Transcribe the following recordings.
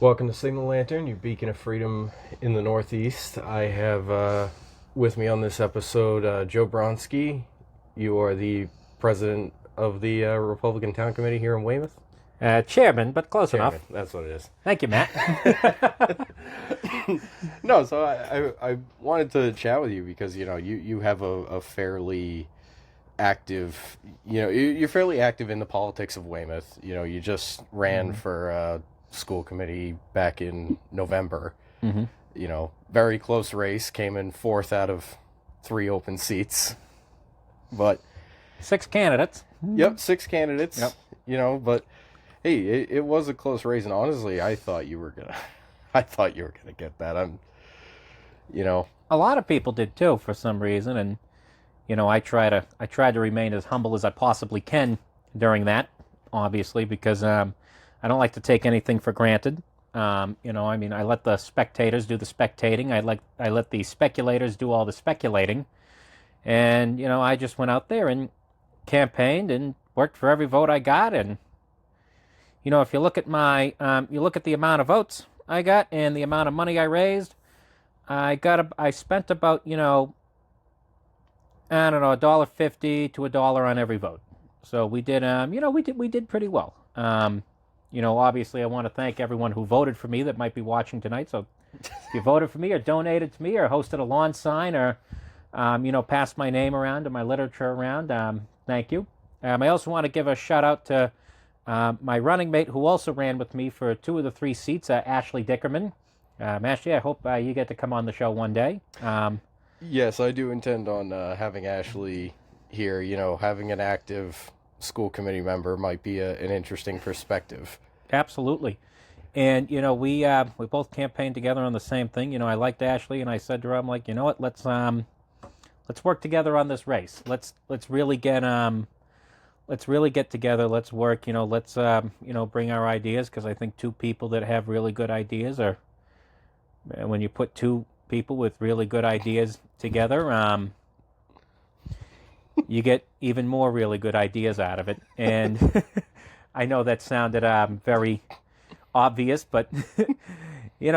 Welcome to Signal Lantern, your beacon of freedom in the Northeast. I have with me on this episode Joe Bronski. You are the president of the Republican Town Committee here in Weymouth. Chairman, but close Chairman, enough. that's what it is. Thank you, Matt. No, so I wanted to chat with you because, you have a fairly active, you're fairly active in the politics of Weymouth. You just ran for school committee back in November. Very close race, came in fourth out of 3 open seats. But 6 candidates. Yep, 6 candidates. Yep. But hey, it was a close race, and honestly, I thought you were gonna get that. A lot of people did too, for some reason, and I tried to remain as humble as I possibly can during that, obviously, because I don't like to take anything for granted. I let the spectators do the spectating. I let the speculators do all the speculating, and I just went out there and campaigned and worked for every vote I got. And if you look at the amount of votes I got and the amount of money I raised, I spent about I don't know, $1.50 to $1 on every vote. So we did we did pretty well. Obviously I want to thank everyone who voted for me that might be watching tonight. So if you voted for me or donated to me or hosted a lawn sign or passed my name around and my literature around, thank you. I also want to give a shout out to my running mate who also ran with me for 2 of the 3 seats, Ashley Dickerman. Ashley, I hope you get to come on the show one day. Yes, I do intend on having Ashley here. Having an active school committee member might be an interesting perspective. Absolutely. And we both campaigned together on the same thing. I liked Ashley, and I said to her, I'm like, you know what, let's work together on this race. Let's really get together. Let's work. Let's bring our ideas, because I think 2 people that have really good ideas are, when you put 2 people with really good ideas together, you get even more really good ideas out of it. And I know that sounded very obvious, but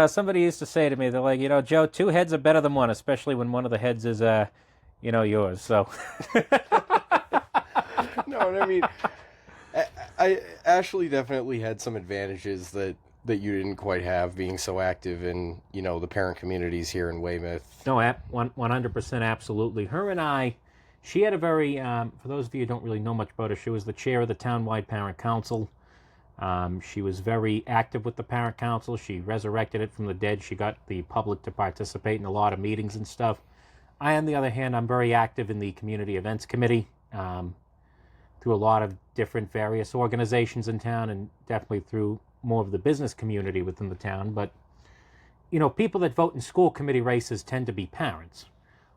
somebody used to say to me, they're like, Joe, 2 heads are better than 1, especially when one of the heads is yours. So No, I mean, Ashley definitely had some advantages that you didn't quite have, being so active in the parent communities here in Weymouth. No, 100%, absolutely. Her and I, she had a very, for those of you who don't really know much about her, she was the chair of the townwide parent council. She was very active with the parent council. She resurrected it from the dead. She got the public to participate in a lot of meetings and stuff. I, on the other hand, I'm very active in the community events committee, through a lot of different various organizations in town, and definitely through more of the business community within the town. But people that vote in school committee races tend to be parents.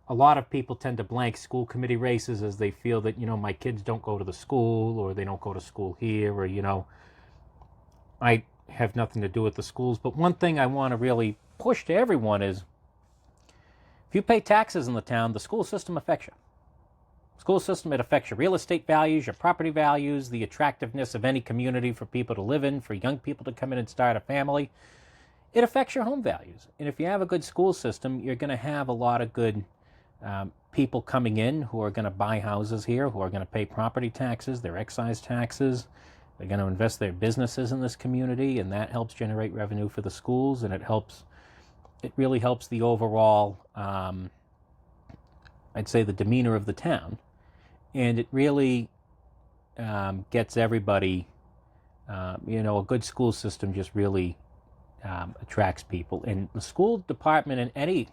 A lot of people tend to blank school committee races as they feel that, my kids don't go to the school, or they don't go to school here, or, I have nothing to do with the schools. But one thing I want to really push to everyone is, if you pay taxes in the town, the school system affects you. School system, it affects your real estate values, your property values, the attractiveness of any community for people to live in, for young people to come in and start a family. It affects your home values. And if you have a good school system, you're going to have a lot of good people coming in who are going to buy houses here, who are going to pay property taxes, their excise taxes. They're going to invest their businesses in this community, and that helps generate revenue for the schools, and it really helps the overall, I'd say, the demeanor of the town. And it really gets everybody, a good school system just really attracts people. And the school department in any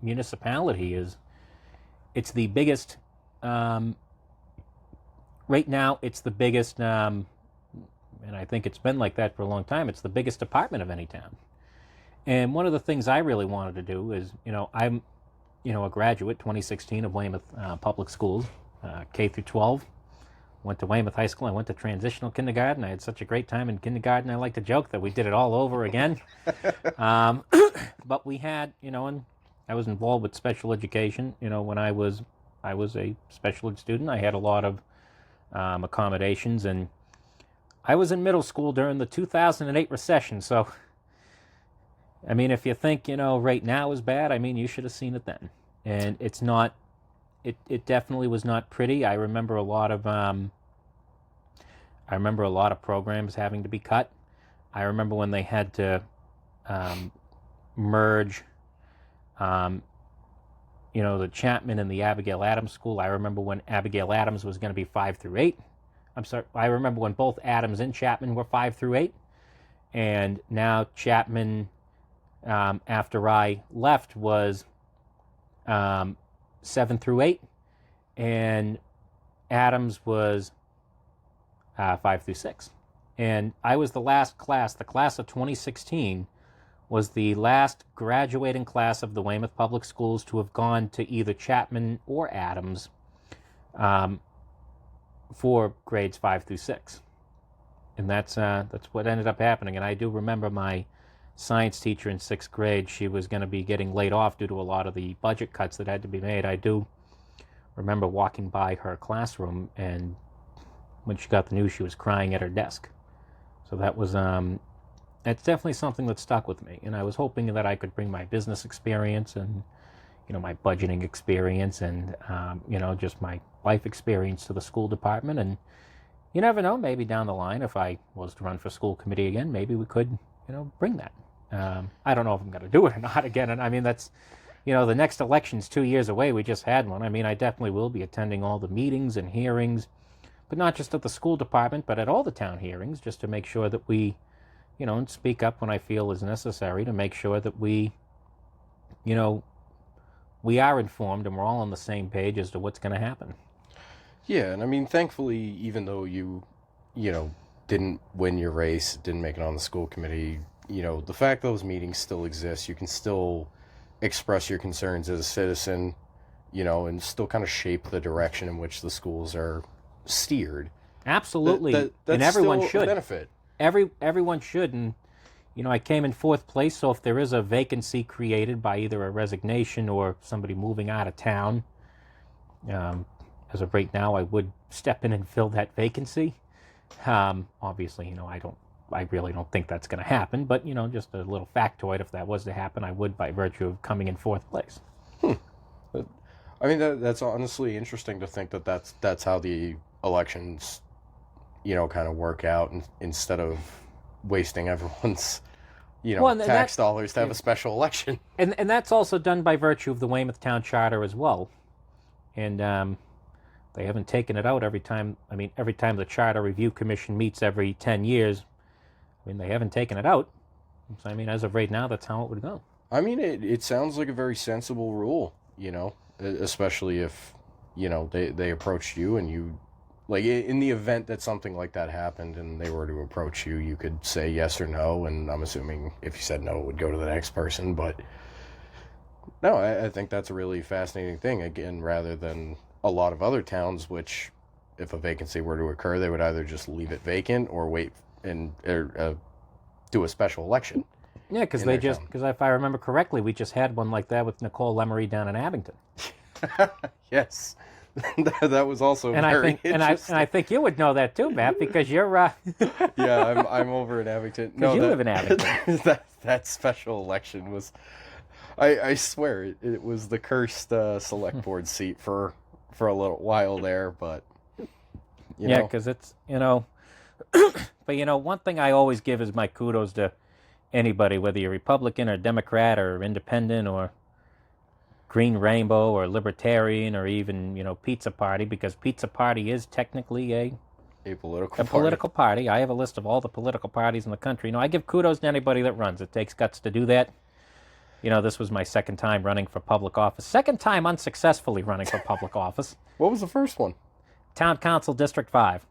municipality it's the biggest, right now it's the biggest, and I think it's been like that for a long time, it's the biggest department of any town. And one of the things I really wanted to do is, I'm, a graduate, 2016, of Weymouth Public Schools, K through 12. Went to Weymouth High School. I went to transitional kindergarten. I had such a great time in kindergarten. I like to joke that we did it all over again. But we had, and I was involved with special education. When I was a special ed student, I had a lot of accommodations, and I was in middle school during the 2008 recession, so I mean, if you think, right now is bad, I mean, you should have seen it then. And it's not, it definitely was not pretty. I remember a lot of programs having to be cut. I remember when they had to merge, the Chapman and the Abigail Adams School. I remember when Abigail Adams was going to be 5 through 8. I'm sorry, I remember when both Adams and Chapman were 5 through 8. And now Chapman, after I left, was 7 through 8. And Adams was 5 through 6. And I was the last class. The class of 2016 was the last graduating class of the Weymouth Public Schools to have gone to either Chapman or Adams for grades 5 through 6. And that's what ended up happening. And I do remember my science teacher in 6th grade. She was going to be getting laid off due to a lot of the budget cuts that had to be made. I do remember walking by her classroom, and when she got the news, she was crying at her desk. So that was it's definitely something that stuck with me. And I was hoping that I could bring my business experience and my budgeting experience and just my life experience to the school department. And you never know, maybe down the line, if I was to run for school committee again, maybe we could bring that. I don't know if I'm going to do it or not again. And I mean, that's the next election's 2 years away. We just had one. I mean, I definitely will be attending all the meetings and hearings, but not just at the school department, but at all the town hearings, just to make sure that we, and speak up when I feel is necessary to make sure that we, we are informed and we're all on the same page as to what's going to happen. Yeah, and I mean, thankfully, even though you didn't win your race, didn't make it on the school committee, the fact those meetings still exist, you can still express your concerns as a citizen, and still kind of shape the direction in which the schools are steered. Absolutely. That's and everyone still should a benefit. Everyone should. And I came in 4th place, so if there is a vacancy created by either a resignation or somebody moving out of town, as of right now, I would step in and fill that vacancy. Obviously, I really don't think that's going to happen, but just a little factoid, if that was to happen, I would, by virtue of coming in 4th place. I mean, that's honestly interesting to think that that's how the elections kind of work out, and instead of wasting everyone's tax dollars to have a special election. And that's also done by virtue of the Weymouth Town Charter as well. And they haven't taken it out every time. I mean, every time the Charter Review Commission meets every 10 years, I mean, they haven't taken it out. So, I mean, as of right now, that's how it would go. I mean, it sounds like a very sensible rule, especially if, they approached you and you, like, in the event that something like that happened and they were to approach you, you could say yes or no, and I'm assuming if you said no, it would go to the next person. But no, I think that's a really fascinating thing, again, rather than a lot of other towns, which, if a vacancy were to occur, they would either just leave it vacant or wait and do a special election. Yeah, because if I remember correctly, we just had one like that with Nicole Lemery down in Abington. Yes. That was also very interesting. And I think you would know that too, Matt, because you're... Yeah, I'm over in Abington. No, you live in Abington. That special election was... I swear, it was the cursed select board seat for a little while there, but... Yeah, because it's, But, one thing I always give is my kudos to anybody, whether you're Republican or Democrat or Independent or Green Rainbow or Libertarian or even, Pizza Party, because Pizza Party is technically a political party. I have a list of all the political parties in the country. I give kudos to anybody that runs. It takes guts to do that. This was my second time running for public office. Second time unsuccessfully running for public office. What was the first one? Town Council District 5.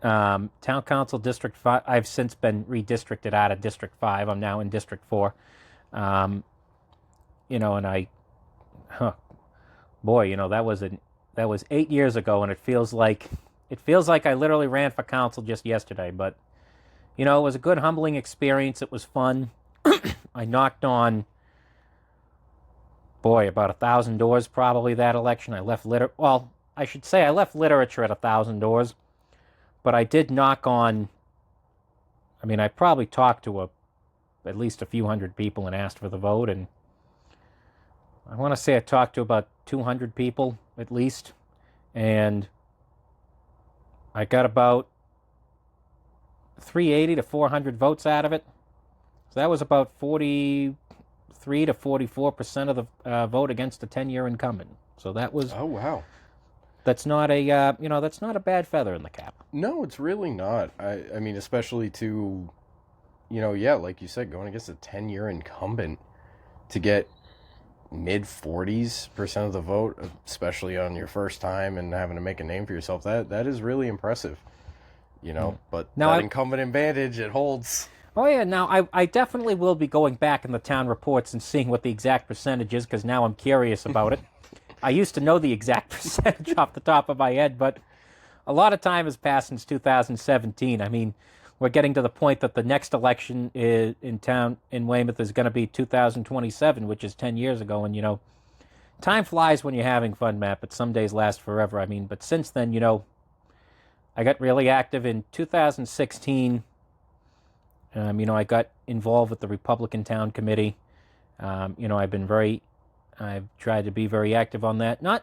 Town Council District 5. I've since been redistricted out of District 5. I'm now in District 4. And that was 8 years ago, and it feels like I literally ran for council just yesterday. But it was a good, humbling experience. It was fun. I knocked on, about 1,000 doors probably that election. I left I should say I left literature at 1,000 doors, but I did knock on. I mean, I probably talked to at least a few hundred people and asked for the vote. And I want to say I talked to about 200 people at least. And I got about 380 to 400 votes out of it. So that was about 43 to 44% of the vote against a 10-year incumbent. So that was... Oh, wow. That's not a, that's not a bad feather in the cap. No, it's really not. I mean, especially to, yeah, like you said, going against a 10-year incumbent to get mid-40s% of the vote, especially on your first time and having to make a name for yourself, that is really impressive. But now that incumbent advantage, it holds. Oh, yeah. Now, I definitely will be going back in the town reports and seeing what the exact percentage is, because now I'm curious about it. I used to know the exact percentage off the top of my head, but a lot of time has passed since 2017. I mean, we're getting to the point that the next election in town in Weymouth is going to be 2027, which is 10 years ago. And, time flies when you're having fun, Matt, but some days last forever. I mean, but since then, I got really active in 2016. I got involved with the Republican Town Committee. I've tried to be very active on that. I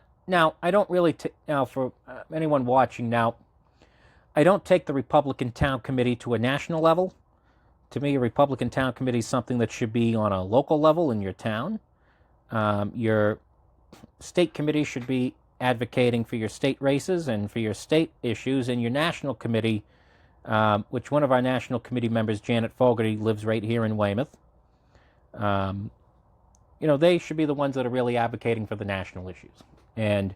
don't really, now for anyone watching now, I don't take the Republican Town Committee to a national level. To me, a Republican Town Committee is something that should be on a local level in your town. Your state committee should be advocating for your state races and for your state issues, and your national committee, which one of our national committee members, Janet Fogarty, lives right here in Weymouth. They should be the ones that are really advocating for the national issues. And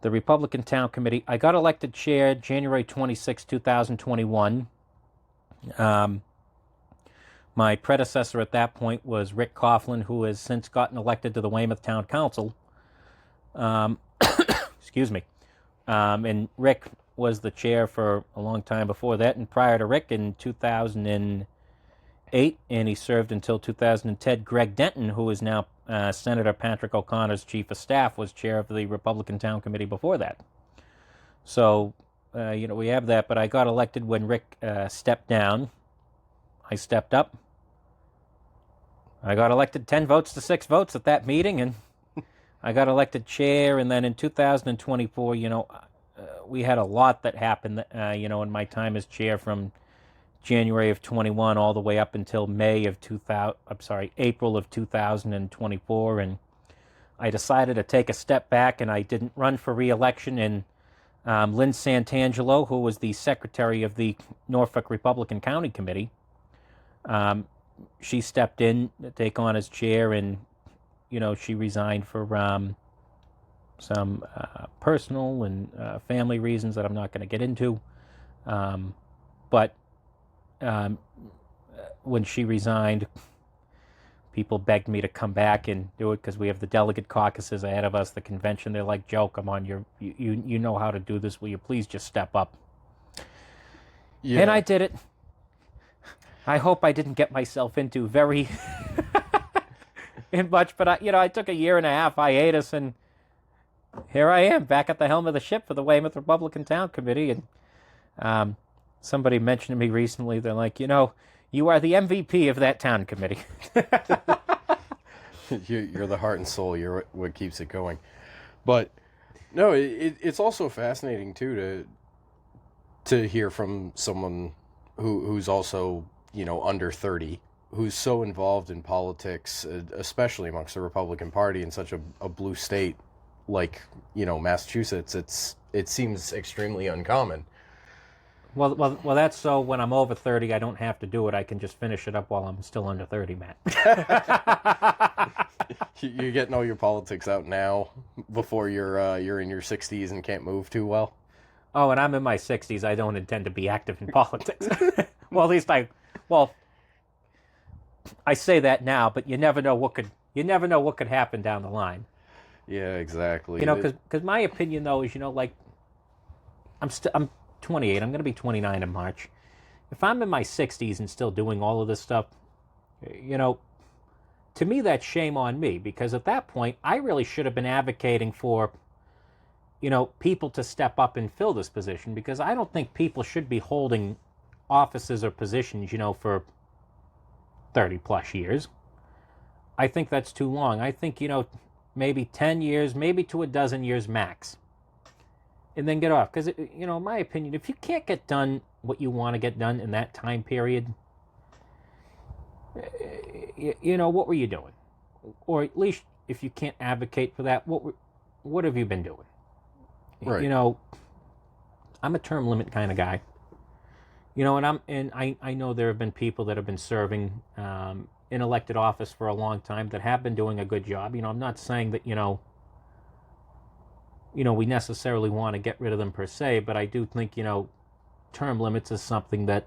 the Republican Town Committee, I got elected chair January 26, 2021. My predecessor at that point was Rick Coughlin, who has since gotten elected to the Weymouth Town Council. Excuse me. And Rick was the chair for a long time before that, and prior to Rick in 2008, and he served until 2010. Greg Denton, who is now Senator Patrick O'Connor's chief of staff, was chair of the Republican Town Committee before that. So, we have that, but I got elected when Rick stepped down. I stepped up. I got elected 10 votes to 6 votes at that meeting, and I got elected chair, and then in 2024, we had a lot that happened, in my time as chair from January of 21 all the way up until April of 2024, and I decided to take a step back, and I didn't run for re-election, and Lynn Santangelo, who was the secretary of the Norfolk Republican County Committee, she stepped in to take on as chair, and she resigned for some personal and family reasons that I'm not going to get into. But when she resigned, people begged me to come back and do it because we have the delegate caucuses ahead of us, the convention. They're like, Joe, come on, you know how to do this. Will you please just step up? Yeah. And I did it. I hope I didn't get myself into very much, but I took a 1.5 year hiatus, and here I am back at the helm of the ship for the Weymouth Republican Town Committee. And somebody mentioned to me recently, they're like, you are the MVP of that town committee. You're the heart and soul. You're what keeps it going. But no, it's also fascinating too to hear from someone who's also under 30, who's so involved in politics, especially amongst the Republican Party in such a blue state like Massachusetts. It seems extremely uncommon. Well, that's so when I'm over 30, I don't have to do it. I can just finish it up while I'm still under 30, Matt. You're getting all your politics out now before you're in your 60s and can't move too well. Oh, and I'm in my 60s. I don't intend to be active in politics. Well, at least I say that now, but you never know what could happen down the line. Yeah, exactly. Because my opinion though is, I'm 28. I'm going to be 29 in March. If I'm in my 60s and still doing all of this stuff, to me that's shame on me, because at that point I really should have been advocating for, people to step up and fill this position, because I don't think people should be holding offices or positions, for 30 plus years. I think that's too long. I think, maybe 10 years, maybe to a dozen years max. And then get off. Because, in my opinion, if you can't get done what you want to get done in that time period, what were you doing? Or at least if you can't advocate for that, what have you been doing? Right. I'm a term limit kind of guy. I know there have been people that have been serving in elected office for a long time that have been doing a good job. I'm not saying that, we necessarily want to get rid of them per se, but I do think, term limits is something that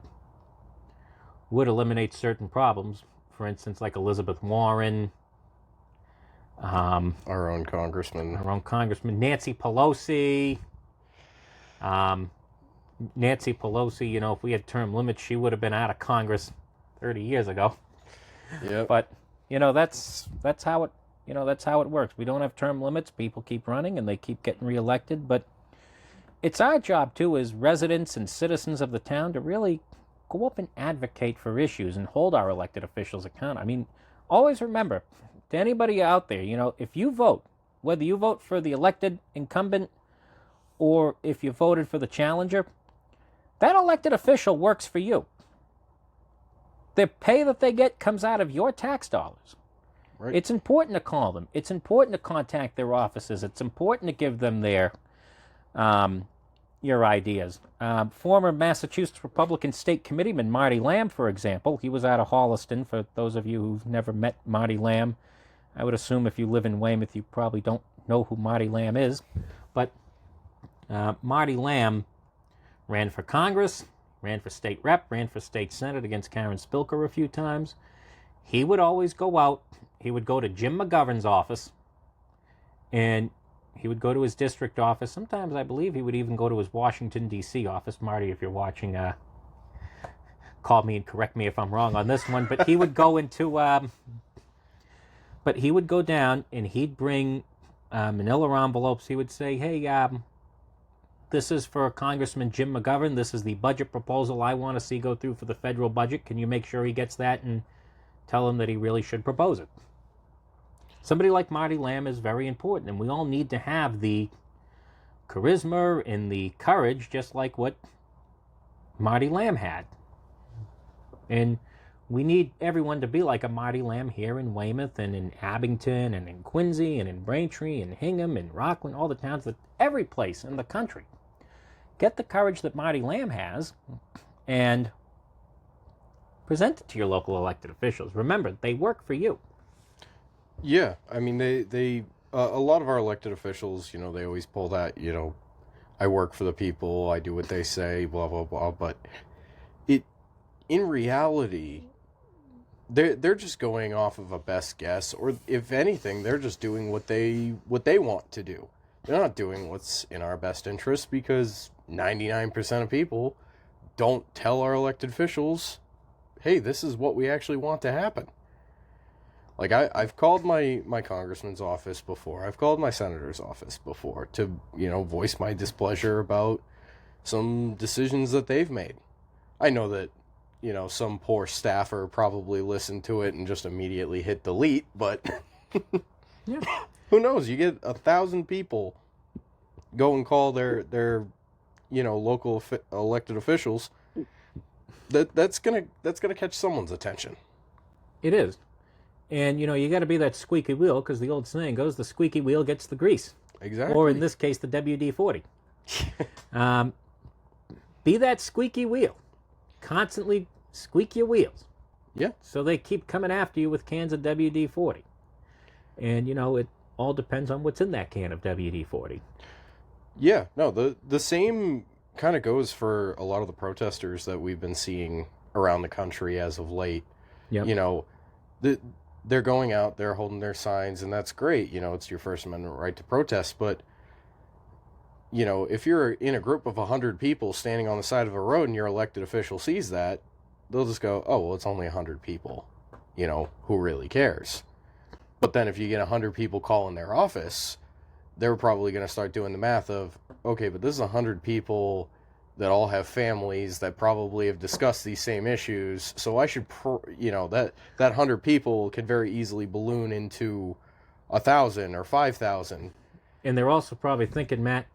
would eliminate certain problems. For instance, like Elizabeth Warren, Our own congressman, Nancy Pelosi. Nancy Pelosi, if we had term limits, she would have been out of Congress 30 years ago. Yep. But that's how it works. We don't have term limits. People keep running and they keep getting reelected. But it's our job too, as residents and citizens of the town, to really go up and advocate for issues and hold our elected officials accountable. I mean, always remember, to anybody out there, if you vote, whether you vote for the elected incumbent or if you voted for the challenger, that elected official works for you. The pay that they get comes out of your tax dollars. Right. It's important to call them. It's important to contact their offices. It's important to give them your ideas. Former Massachusetts Republican State Committeeman Marty Lamb, for example, he was out of Holliston. For those of you who've never met Marty Lamb, I would assume if you live in Weymouth, you probably don't know who Marty Lamb is. But Marty Lamb ran for Congress, ran for state rep, ran for state senate against Karen Spilker a few times. He would always go out. He would go to Jim McGovern's office, and he would go to his district office. Sometimes I believe he would even go to his Washington, D.C. office. Marty, if you're watching, call me and correct me if I'm wrong on this one. But he would go but he would go down and he'd bring manila envelopes. He would say, hey, this is for Congressman Jim McGovern. This is the budget proposal I want to see go through for the federal budget. Can you make sure he gets that and tell him that he really should propose it? Somebody like Marty Lamb is very important, and we all need to have the charisma and the courage, just like what Marty Lamb had. And we need everyone to be like a Marty Lamb here in Weymouth and in Abington and in Quincy and in Braintree and Hingham and Rockland, all the towns, that every place in the country. Get the courage that Marty Lamb has and present it to your local elected officials. Remember, they work for you. Yeah, I mean, they a lot of our elected officials, they always pull that, I work for the people, I do what they say, blah, blah, blah. But in reality, they're just going off of a best guess, or if anything, they're just doing what they want to do. They're not doing what's in our best interest, because 99% of people don't tell our elected officials, hey, this is what we actually want to happen. Like, I've called my congressman's office before. I've called my senator's office before to, voice my displeasure about some decisions that they've made. I know that, some poor staffer probably listened to it and just immediately hit delete, but Yeah. Who knows? You get 1,000 people go and call their local elected officials. That's gonna catch someone's attention. It is. And, you got to be that squeaky wheel, because the old saying goes, the squeaky wheel gets the grease. Exactly. Or in this case, the WD-40. Be that squeaky wheel. Constantly squeak your wheels. Yeah. So they keep coming after you with cans of WD-40. And, it all depends on what's in that can of WD-40. Yeah. No, the same kind of goes for a lot of the protesters that we've been seeing around the country as of late. Yep. They're going out, they're holding their signs, and that's great. It's your First Amendment right to protest. But, if you're in a group of 100 people standing on the side of a road and your elected official sees that, they'll just go, oh, well, it's only 100 people. Who really cares? But then if you get 100 people calling their office, they're probably going to start doing the math of, okay, but this is 100 people that all have families that probably have discussed these same issues. So I should, that 100 people could very easily balloon into 1,000 or 5,000. And they're also probably thinking, Matt,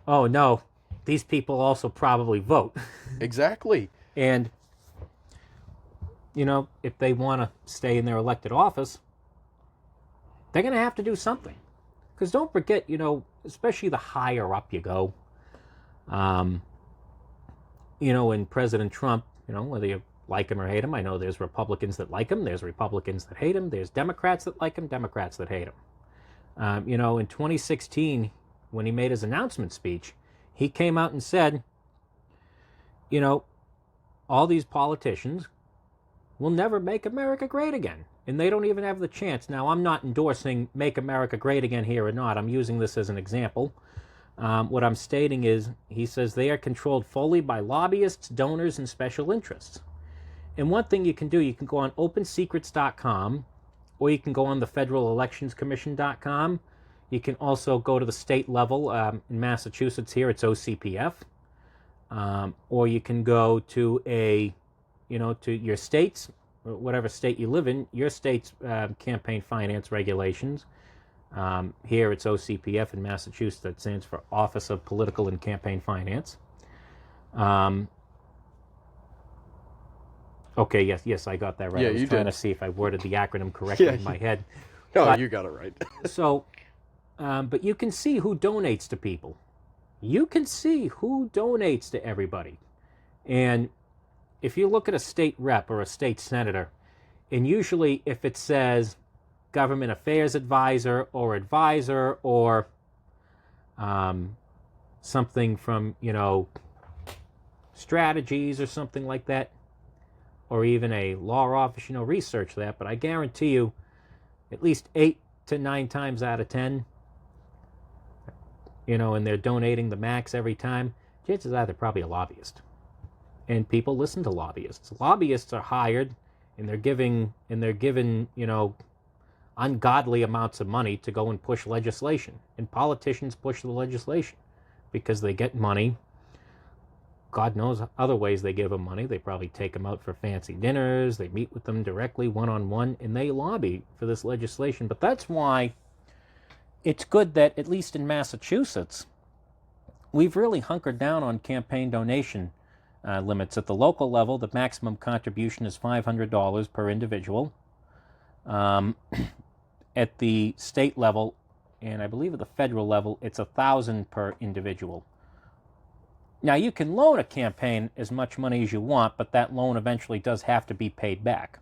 oh no, these people also probably vote. Exactly. And, if they want to stay in their elected office, they're going to have to do something. Because don't forget, especially the higher up you go, in President Trump, whether you like him or hate him, I know there's Republicans that like him, there's Republicans that hate him, there's Democrats that like him, Democrats that hate him. In 2016, when he made his announcement speech, he came out and said, all these politicians will never make America great again. And they don't even have the chance. Now, I'm not endorsing Make America Great Again here or not. I'm using this as an example. What I'm stating is, he says they are controlled fully by lobbyists, donors, and special interests. And one thing you can do, you can go on opensecrets.com, or you can go on the federalelectionscommission.com. You can also go to the state level. In Massachusetts here, it's OCPF. Or you can go to to your state's, or whatever state you live in, your state's campaign finance regulations. Here it's OCPF in Massachusetts. That stands for Office of Political and Campaign Finance. Okay, yes, I got that right. Yeah, I was you trying did. to see if I worded the acronym correctly in my head. No, But- you got it right. So, but you can see who donates to people. You can see who donates to everybody. And if you look at a state rep or a state senator, and usually if it says government affairs advisor or something from, strategies or something like that, or even a law office, research that. But I guarantee you, at least 8 to 9 times out of 10, and they're donating the max every time, chances are they're probably a lobbyist. And people listen to lobbyists. Lobbyists are hired, and they're given, ungodly amounts of money to go and push legislation. And politicians push the legislation because they get money. God knows other ways they give them money. They probably take them out for fancy dinners. They meet with them directly, one-on-one, and they lobby for this legislation. But that's why it's good that, at least in Massachusetts, we've really hunkered down on campaign donation limits. At the local level, the maximum contribution is $500 per individual. At the state level, and I believe at the federal level, it's $1,000 per individual. Now, you can loan a campaign as much money as you want, but that loan eventually does have to be paid back.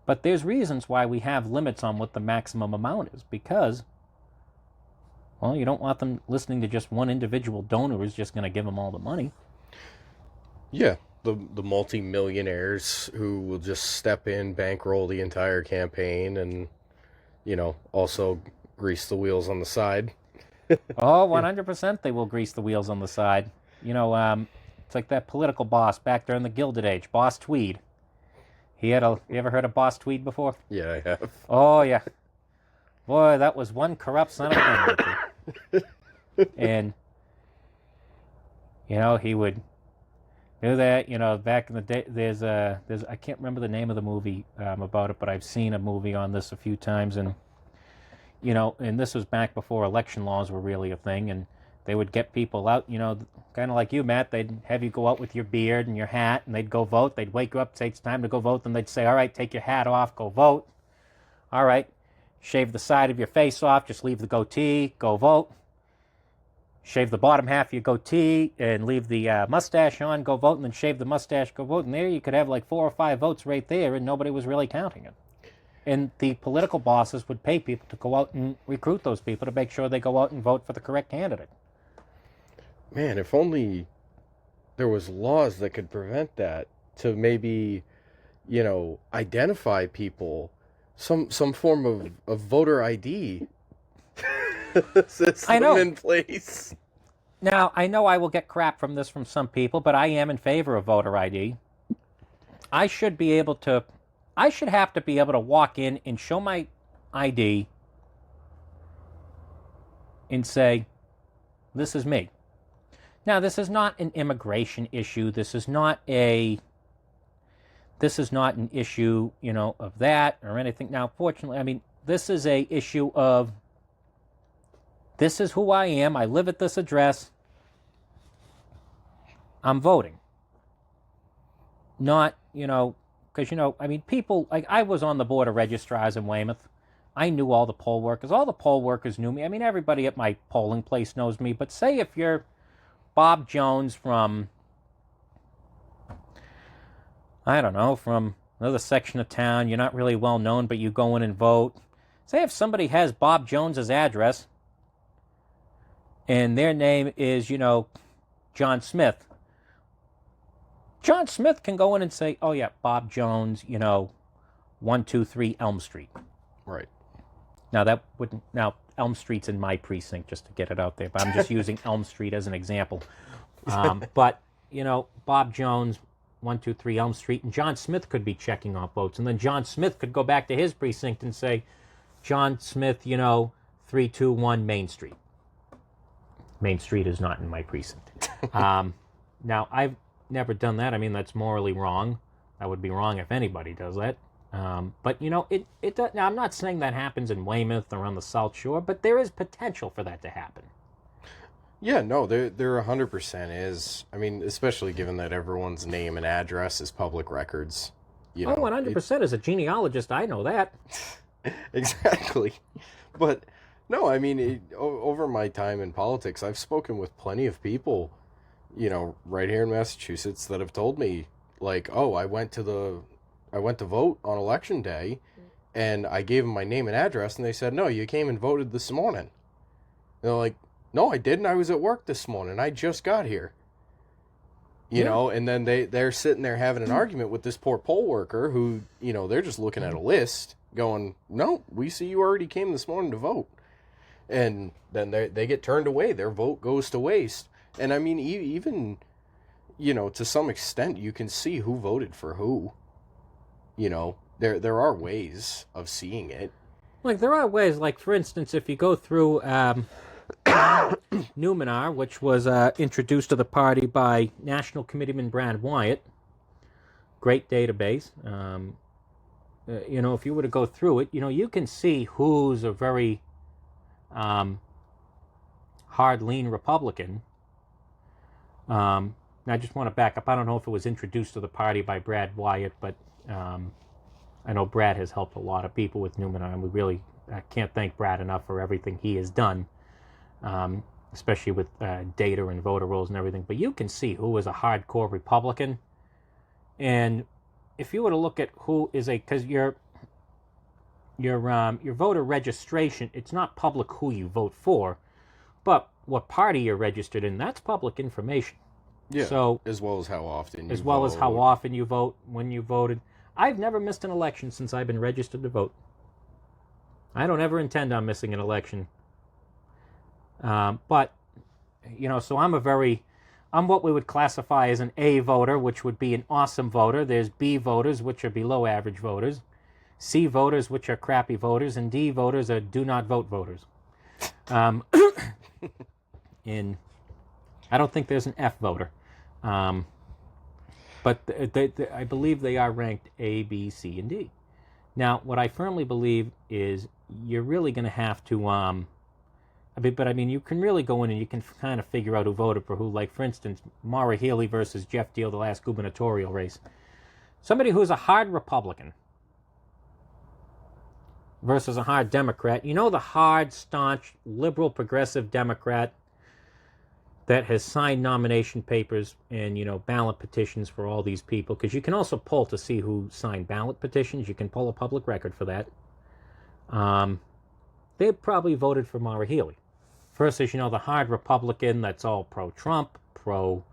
But there's reasons why we have limits on what the maximum amount is, because, well, you don't want them listening to just one individual donor who's just going to give them all the money. Yeah, the multi-millionaires who will just step in, bankroll the entire campaign, and, also grease the wheels on the side. Oh, 100% they will grease the wheels on the side. It's like that political boss back during the Gilded Age, Boss Tweed. You ever heard of Boss Tweed before? Yeah, I have. Oh, yeah. Boy, that was one corrupt son of a gun. And, he would do that, back in the day. There's I can't remember the name of the movie about it, but I've seen a movie on this a few times, and, and this was back before election laws were really a thing, and they would get people out, kind of like you, Matt. They'd have you go out with your beard and your hat, and they'd go vote. They'd wake you up, say it's time to go vote, then they'd say, all right, take your hat off, go vote. All right, shave the side of your face off, just leave the goatee, go vote. Shave the bottom half of your goatee and leave the mustache on, go vote, and then shave the mustache, go vote. And there you could have like 4 or 5 votes right there, and nobody was really counting it. And the political bosses would pay people to go out and recruit those people to make sure they go out and vote for the correct candidate. Man, if only there was laws that could prevent that, to maybe, identify people, some form of voter ID system I know. in place. Now, I know I will get crap from this from some people, but I am in favor of voter ID. I should have to be able to walk in and show my ID and say, this is me. Now, this is not an immigration issue. This is not an issue, of that or anything. Now, fortunately, I mean, this is a issue of, this is who I am. I live at this address. I'm voting. Not, because, I mean, people, like, I was on the board of registrars in Weymouth. I knew all the poll workers. All the poll workers knew me. I mean, everybody at my polling place knows me. But say if you're Bob Jones from, I don't know, from another section of town, you're not really well known, but you go in and vote. Say if somebody has Bob Jones's address and their name is, John Smith. John Smith can go in and say, oh yeah, Bob Jones, 123 Elm Street. Right. Now Elm Street's in my precinct, just to get it out there, but I'm just using Elm Street as an example. But, Bob Jones, 123 Elm Street, and John Smith could be checking off votes. And then John Smith could go back to his precinct and say, John Smith, 321 Main Street. Main Street is not in my precinct. Now, I've never done that. I mean, that's morally wrong. That would be wrong if anybody does that. But, it does. Now, I'm not saying that happens in Weymouth or on the South Shore, but there is potential for that to happen. Yeah, no, there 100% is. I mean, especially given that everyone's name and address is public records. 100%. As a genealogist, I know that. Exactly. But, no, I mean, over my time in politics, I've spoken with plenty of people, right here in Massachusetts that have told me, like, oh, I went to vote on election day, and I gave them my name and address, and they said, no, you came and voted this morning. And they're like, no, I didn't. I was at work this morning. I just got here. You know, and then they're sitting there having an argument with this poor poll worker who, they're just looking at a list going, no, we see you already came this morning to vote. And then they get turned away. Their vote goes to waste. And I mean, even, to some extent, you can see who voted for who. There are ways of seeing it. Like, there are ways. Like, for instance, if you go through Numenar, which was introduced to the party by National Committeeman Brad Wyatt, great database. If you were to go through it, you can see who's a very hard, lean Republican. I just want to back up. I don't know if it was introduced to the party by Brad Wyatt, but I know Brad has helped a lot of people with Numenar, and we really can't thank Brad enough for everything he has done, especially with data and voter rolls and everything. But you can see who is a hardcore Republican, and if you were to look at who is because your voter registration, it's not public who you vote for, but what party you're registered in, that's public information. Yeah. So as well as how often you as well vote. as how often you vote, when you voted. I've never missed an election since I've been registered to vote. I don't ever intend on missing an election. But so I'm what we would classify as an A voter, which would be an awesome voter. There's B voters, which are below average voters. C voters, which are crappy voters. And D voters are do not vote voters. And I don't think there's an F voter. But I believe they are ranked A, B, C, and D. Now, what I firmly believe is you're really going to have to, you can really go in and you can kind of figure out who voted for who. Like, for instance, Maura Healey versus Jeff Deal, the last gubernatorial race. Somebody who's a hard Republican versus a hard Democrat. The hard, staunch, liberal, progressive Democrat that has signed nomination papers and, ballot petitions for all these people. Because you can also poll to see who signed ballot petitions. You can pull a public record for that. They probably voted for Maura Healey. Versus, the hard Republican that's all pro-Trump, pro-life,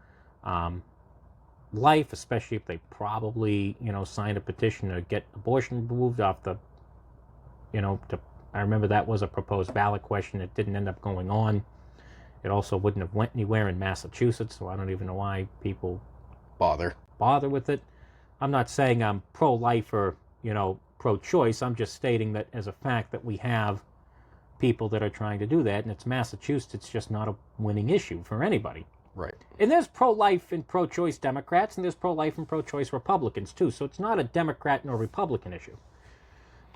especially if they probably, signed a petition to get abortion removed off the, I remember that was a proposed ballot question. It didn't end up going on. It also wouldn't have went anywhere in Massachusetts, so I don't even know why people bother with it. I'm not saying I'm pro-life or, pro-choice. I'm just stating that as a fact that we have people that are trying to do that, and it's Massachusetts. It's just not a winning issue for anybody. Right. And there's pro-life and pro-choice Democrats, and there's pro-life and pro-choice Republicans, too. So it's not a Democrat nor Republican issue.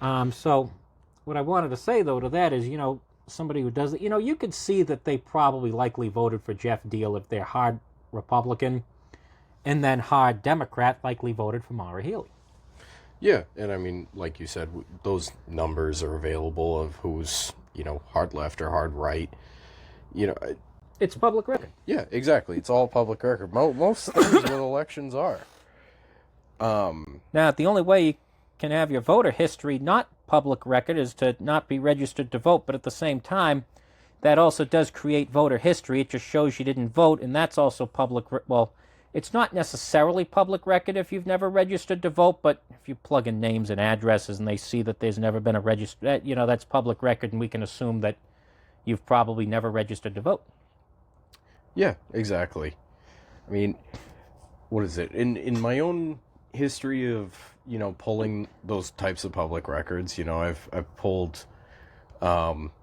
So what I wanted to say, though, to that is, somebody who does it, you could see that they probably likely voted for Jeff Deal if they're hard Republican, and then hard Democrat likely voted for Maura Healey. Yeah, and I mean, like you said, those numbers are available of who's, hard left or hard right. It's public record. Yeah, exactly. It's all public record. Most things with elections are. Now, the only way you can have your voter history not public record is to not be registered to vote, but at the same time, that also does create voter history. It just shows you didn't vote, and that's also well, it's not necessarily public record if you've never registered to vote, but if you plug in names and addresses and they see that there's never been a register, that's public record, and we can assume that you've probably never registered to vote. Yeah, exactly. I mean, what is it? In my own history of, pulling those types of public records, I've pulled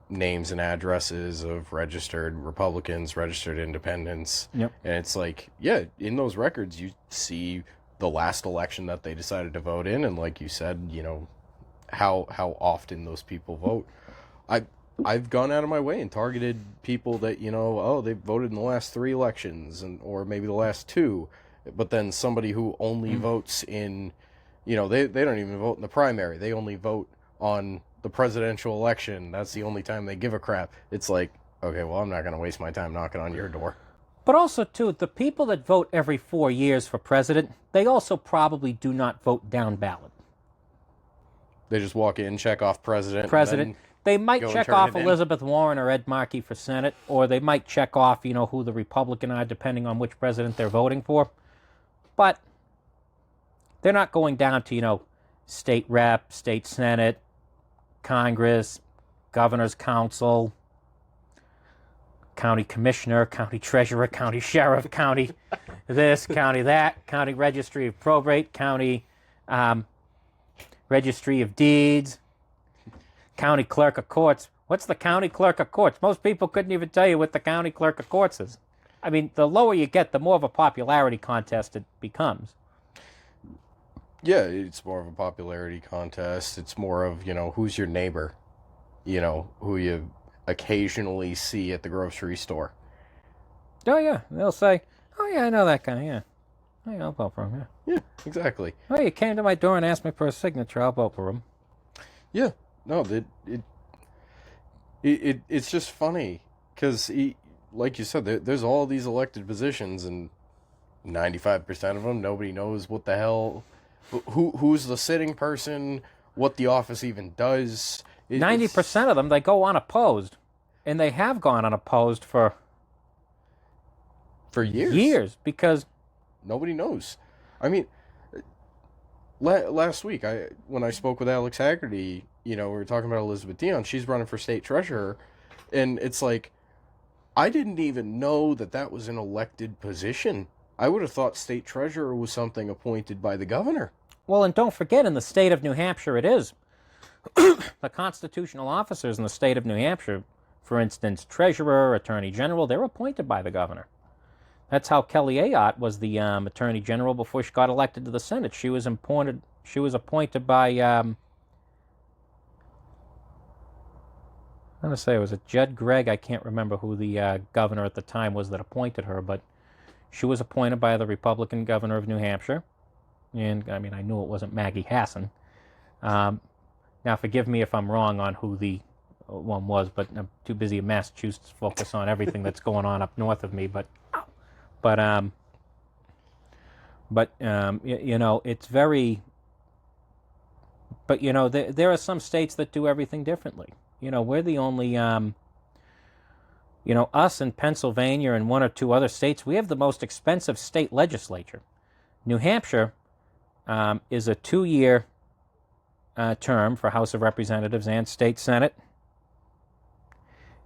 names and addresses of registered Republicans, registered independents. Yep. And it's like, yeah, in those records you see the last election that they decided to vote in, and like you said, how often those people vote. I've gone out of my way and targeted people that, they voted in the last 3 elections or maybe the last 2, but then somebody who only votes in, they don't even vote in the primary. They only vote on the presidential election. That's the only time they give a crap. It's like, okay, well, I'm not going to waste my time knocking on your door. But also, too, the people that vote every 4 years for president, they also probably do not vote down ballot. They just walk in, check off president. They might check off Elizabeth Warren or Ed Markey for Senate, or they might check off, who the Republican are, depending on which president they're voting for. But they're not going down to, state rep, state senate, Congress, governor's council, county commissioner, county treasurer, county sheriff, county this, county that, county registry of probate, county registry of deeds, county clerk of courts. What's the county clerk of courts? Most people couldn't even tell you what the county clerk of courts is. I mean, the lower you get, the more of a popularity contest it becomes. Yeah, it's more of a popularity contest. It's more of, who's your neighbor, who you occasionally see at the grocery store. Oh, yeah. They'll say, oh, yeah, I know that guy, yeah. Oh, yeah, I'll vote for him, yeah. Yeah, exactly. Oh, you came to my door and asked me for a signature, I'll vote for him. Yeah. No, it's just funny because, like you said, there's all these elected positions, and 95% of them, nobody knows what the hell, who's the sitting person, what the office even does. 90% of them, they go unopposed, and they have gone unopposed for years. Years, because nobody knows. I mean, last week, when I spoke with Alex Haggerty, we were talking about Elizabeth Dion. She's running for state treasurer, and it's like, I didn't even know that was an elected position. I would have thought state treasurer was something appointed by the governor. Well, and don't forget, in the state of New Hampshire, it is. The constitutional officers in the state of New Hampshire, for instance, treasurer, attorney general, they're appointed by the governor. That's how Kelly Ayotte was the attorney general before she got elected to the Senate. She was appointed by, I'm going to say, was it Judd Gregg? I can't remember who the governor at the time was that appointed her, but she was appointed by the Republican governor of New Hampshire. And, I mean, I knew it wasn't Maggie Hassan. Now, forgive me if I'm wrong on who the one was, but I'm too busy in Massachusetts to focus on everything that's going on up north of me. But it's very. But there are some states that do everything differently. We're the only. Us in Pennsylvania and 1 or 2 other states, we have the most expensive state legislature. New Hampshire is a 2-year term for House of Representatives and State Senate.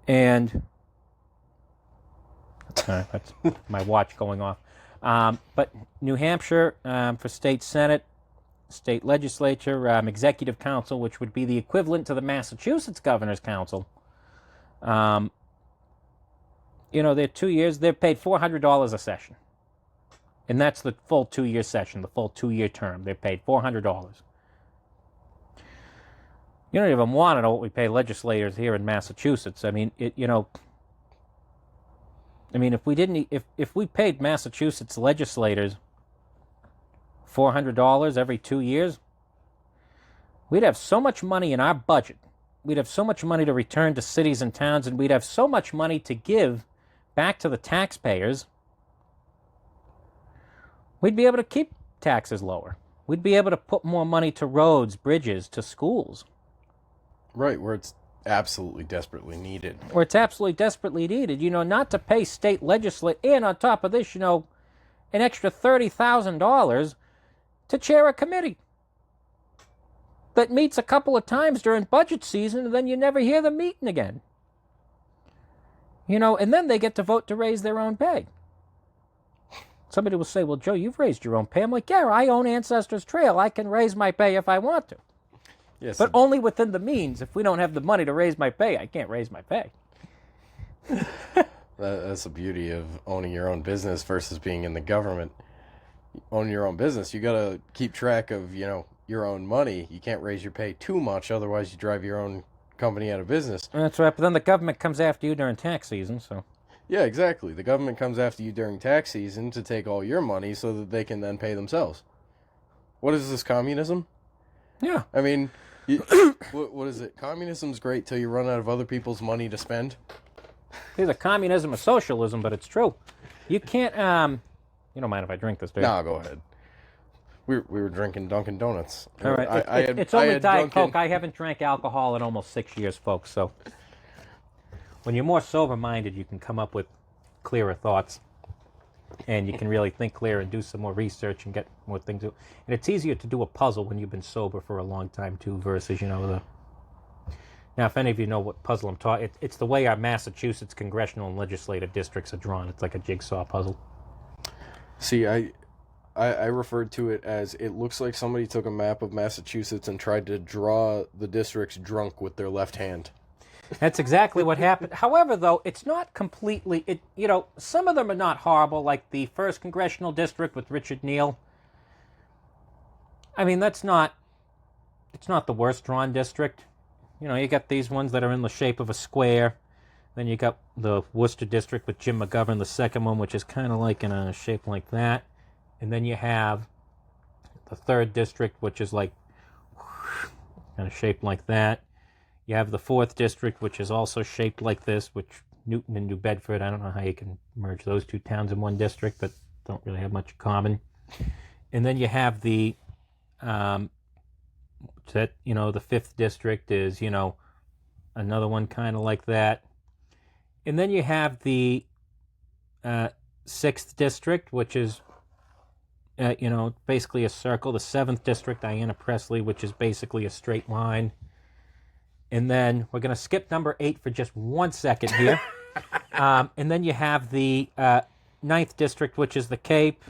And that's my watch going off. But New Hampshire for State Senate, State Legislature, Executive Council, which would be the equivalent to the Massachusetts Governor's Council, They're 2 years. They're paid $400 a session. And that's the full 2-year session, the full 2-year term. They're paid $400. You don't even want to know what we pay legislators here in Massachusetts. I mean, if we paid Massachusetts legislators $400 every 2 years, we'd have so much money in our budget. We'd have so much money to return to cities and towns, and we'd have so much money to give back to the taxpayers. We'd be able to keep taxes lower. We'd be able to put more money to roads, bridges, to schools. Right, where it's absolutely desperately needed. Where it's absolutely desperately needed. Not to pay state legislators, and on top of this, an extra $30,000 to chair a committee that meets a couple of times during budget season, and then you never hear them meeting again. And then they get to vote to raise their own pay. Somebody will say, well, Joe, you've raised your own pay. I'm like, yeah, I own Ancestors Trail. I can raise my pay if I want to. Yes, but only within the means. If we don't have the money to raise my pay, I can't raise my pay. That's the beauty of owning your own business versus being in the government. Owning your own business, you got to keep track of, your own money. You can't raise your pay too much, otherwise you drive your own company out of business. That's right, but then the government comes after you during tax season, so... Yeah, exactly. The government comes after you during tax season to take all your money so that they can then pay themselves. What is this, communism? Yeah. I mean, what is it? Communism's great till you run out of other people's money to spend. It's either communism or socialism, but it's true. You can't, you don't mind if I drink this, do you? No, go ahead. We were drinking Dunkin' Donuts. All right. It's only Diet Coke. I haven't drank alcohol in almost 6 years, folks, so... When you're more sober-minded, you can come up with clearer thoughts, and you can really think clear and do some more research and get more things. And it's easier to do a puzzle when you've been sober for a long time, too, versus, Now, if any of you know what puzzle I'm talking, it's the way our Massachusetts congressional and legislative districts are drawn. It's like a jigsaw puzzle. See, I referred to it as it looks like somebody took a map of Massachusetts and tried to draw the districts drunk with their left hand. That's exactly what happened. However, though, it's not completely... some of them are not horrible, like the 1st Congressional District with Richard Neal. I mean, it's not the worst drawn district. You got these ones that are in the shape of a square. Then you got the Worcester District with Jim McGovern, the second one, which is kind of like in a shape like that. And then you have the 3rd District, which is like kind of shaped like that. You have the 4th District, which is also shaped like this, which Newton and New Bedford, I don't know how you can merge those two towns in one district, but don't really have much in common. And then you have the, the 5th District is, another one kind of like that. And then you have the 6th District, which is, basically a circle. The 7th District, Diana Presley, which is basically a straight line. And then we're going to skip number 8 for just 1 second here. And then you have the 9th District, which is the Cape.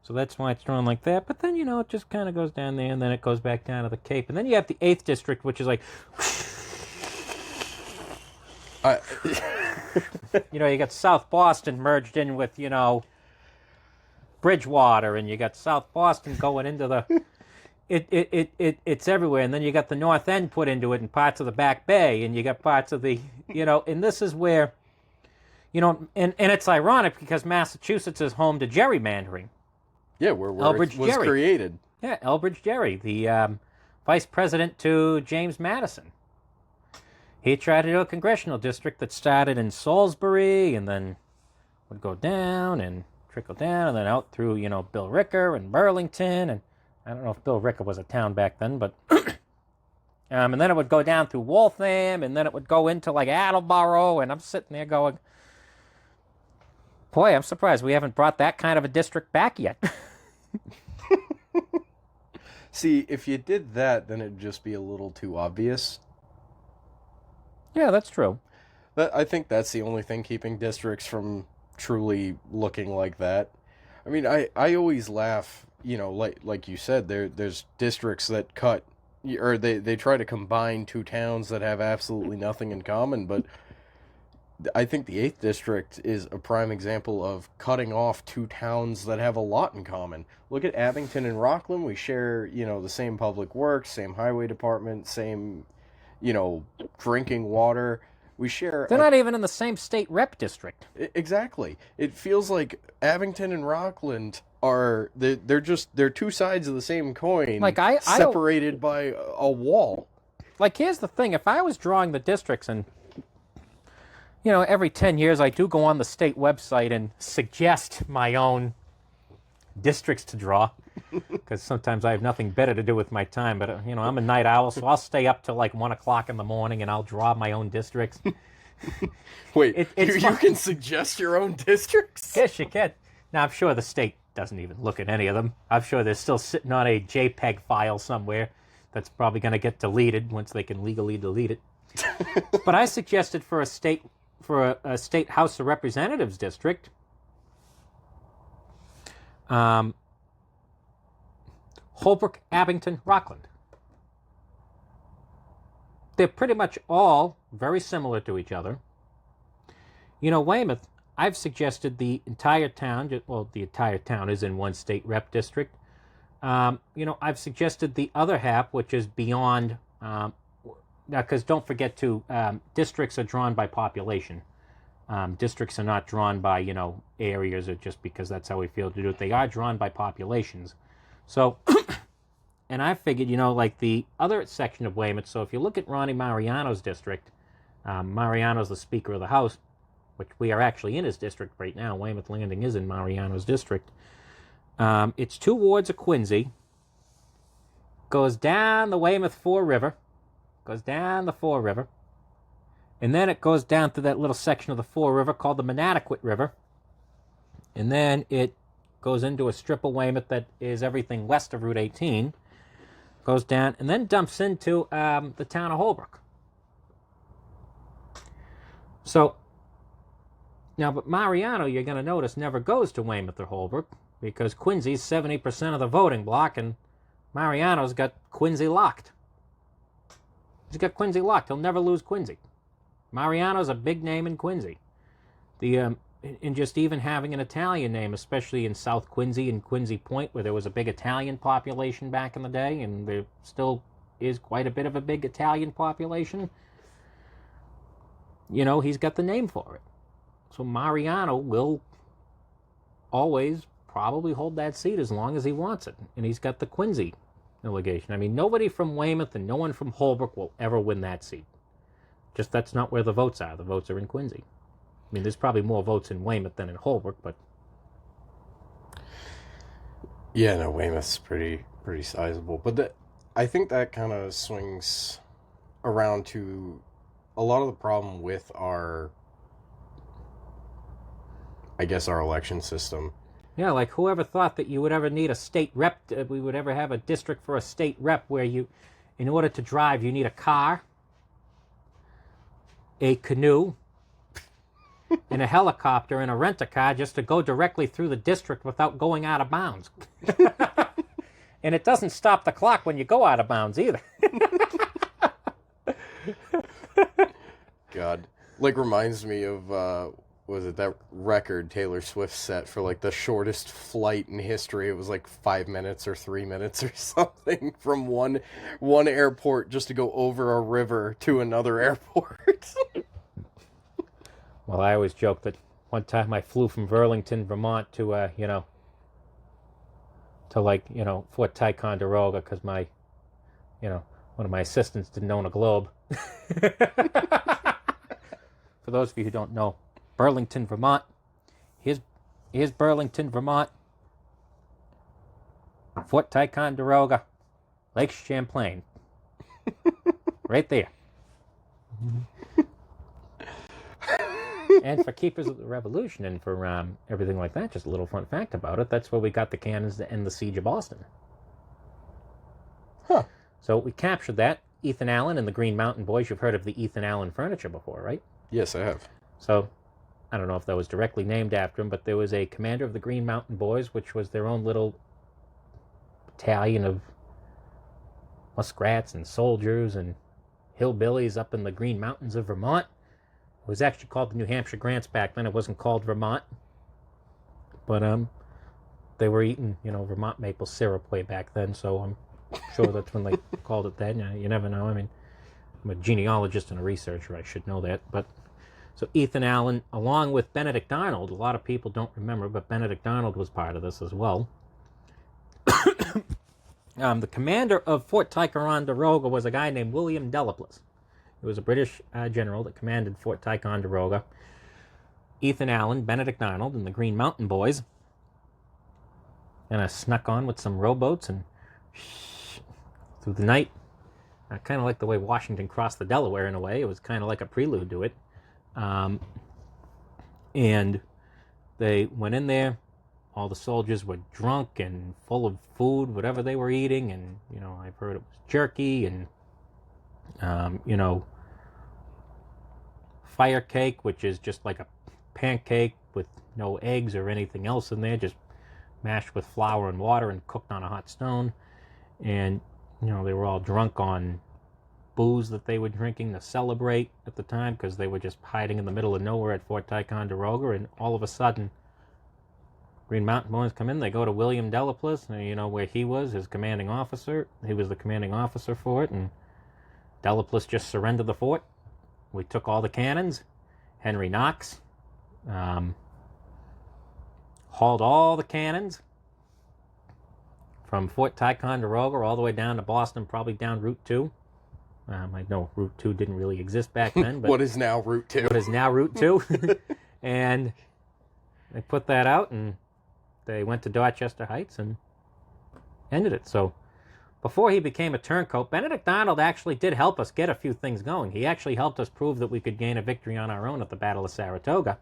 So that's why it's drawn like that. But then, it just kind of goes down there, and then it goes back down to the Cape. And then you have the 8th District, which is like... you got South Boston merged in with, Bridgewater, and you got South Boston going into the... It's everywhere, and then you got the North End put into it, and parts of the Back Bay, and you got parts of the, and this is where, and it's ironic because Massachusetts is home to gerrymandering. Yeah, where it was created. Yeah, Elbridge Gerry, the vice president to James Madison. He tried to do a congressional district that started in Salisbury, and then would go down and trickle down, and then out through, Bill Ricker and Burlington, and I don't know if Bill Ricker was a town back then, but... and then it would go down through Waltham, and then it would go into, like, Attleboro, and I'm sitting there going, boy, I'm surprised we haven't brought that kind of a district back yet. See, if you did that, then it'd just be a little too obvious. Yeah, that's true. I think that's the only thing keeping districts from truly looking like that. I mean, I always laugh... like you said, there's districts that cut, or they try to combine two towns that have absolutely nothing in common, but I think the 8th district is a prime example of cutting off two towns that have a lot in common. Look at Abington and Rockland. We share, the same public works, same highway department, same, drinking water. We share They're not even in the same state rep district. exactly. It feels like Abington and Rockland are they're two sides of the same coin, Like I don't, separated by a wall. like here's the thing: if I was drawing the districts, and every 10 years I do go on the state website and suggest my own districts to draw, because sometimes I have nothing better to do with my time. But I'm a night owl, so I'll stay up till like 1 o'clock in the morning and I'll draw my own districts. Wait, you can suggest your own districts? Yes, you can. Now I'm sure the state doesn't even look at any of them. I'm sure they're still sitting on a JPEG file somewhere that's probably going to get deleted once they can legally delete it. But I suggested for a state House of Representatives district, Holbrook, Abington, Rockland. They're pretty much all very similar to each other. Weymouth, I've suggested the entire town, the entire town is in one state rep district. I've suggested the other half, which is beyond, because don't forget to, districts are drawn by population. Districts are not drawn by, areas or just because that's how we feel to do it. They are drawn by populations. So, and I figured, like the other section of Weymouth, so if you look at Ronnie Mariano's district, Mariano's the Speaker of the House, which we are actually in his district right now. Weymouth Landing is in Mariano's district. It's 2 wards of Quincy, goes down the Weymouth River, and then it goes down through that little section of the River called the Manattaquit River, and then it goes into a strip of Weymouth that is everything west of Route 18, goes down, and then dumps into the town of Holbrook. So, now, but Mariano, you're going to notice, never goes to Weymouth or Holbrook, because Quincy's 70% of the voting block, and Mariano's got Quincy locked. He's got Quincy locked. He'll never lose Quincy. Mariano's a big name in Quincy. And just even having an Italian name, especially in South Quincy and Quincy Point, where there was a big Italian population back in the day, and there still is quite a bit of a big Italian population, he's got the name for it. So Mariano will always probably hold that seat as long as he wants it. And he's got the Quincy delegation. I mean, nobody from Weymouth and no one from Holbrook will ever win that seat. Just that's not where the votes are. The votes are in Quincy. I mean, there's probably more votes in Weymouth than in Holbrook, but... Yeah, no, Weymouth's pretty sizable. But I think that kind of swings around to a lot of the problem with our election system. Yeah, like whoever thought that you would ever need a state rep, we would ever have a district for a state rep where you, in order to drive, you need a car, a canoe, and a helicopter and a rent-a-car just to go directly through the district without going out of bounds. And it doesn't stop the clock when you go out of bounds either. God. Reminds me of, was it that record Taylor Swift set for, the shortest flight in history? It was, 5 minutes or 3 minutes or something from one airport just to go over a river to another airport. Well, I always joke that one time I flew from Burlington, Vermont to, Fort Ticonderoga because my, one of my assistants didn't own a globe. For those of you who don't know, Burlington, Vermont. Here's Burlington, Vermont. Fort Ticonderoga. Lake Champlain. Right there. And for Keepers of the Revolution and for everything like that, just a little fun fact about it, that's where we got the cannons to end the siege of Boston. Huh. So we captured that. Ethan Allen and the Green Mountain Boys. You've heard of the Ethan Allen furniture before, right? Yes, I have. So, I don't know if that was directly named after him, but there was a commander of the Green Mountain Boys, which was their own little battalion of muskrats and soldiers and hillbillies up in the Green Mountains of Vermont. It was actually called the New Hampshire Grants back then. It wasn't called Vermont. But they were eating, Vermont maple syrup way back then, so I'm sure that's when they called it that. You never know. I mean, I'm a genealogist and a researcher. I should know that. But so Ethan Allen, along with Benedict Arnold, a lot of people don't remember, but Benedict Arnold was part of this as well. The commander of Fort Ticonderoga was a guy named William Delaplace. He was a British general that commanded Fort Ticonderoga. Ethan Allen, Benedict Arnold, and the Green Mountain Boys and I snuck on with some rowboats and through the night. I kind of like the way Washington crossed the Delaware in a way. It was kind of like a prelude to it. And they went in there. All the soldiers were drunk and full of food, whatever they were eating. And, I've heard it was jerky and, fire cake, which is just like a pancake with no eggs or anything else in there, just mashed with flour and water and cooked on a hot stone. And, they were all drunk on booze that they were drinking to celebrate at the time because they were just hiding in the middle of nowhere at Fort Ticonderoga. And all of a sudden, Green Mountain Boys come in. They go to William Delaplace, where he was, his commanding officer. He was the commanding officer for it. And Delaplace just surrendered the fort. We took all the cannons. Henry Knox hauled all the cannons from Fort Ticonderoga all the way down to Boston, probably down Route 2. I know Route 2 didn't really exist back then. But what is now Route 2? What is now Route 2. And they put that out, and they went to Dorchester Heights and ended it. So before he became a turncoat, Benedict Arnold actually did help us get a few things going. He actually helped us prove that we could gain a victory on our own at the Battle of Saratoga,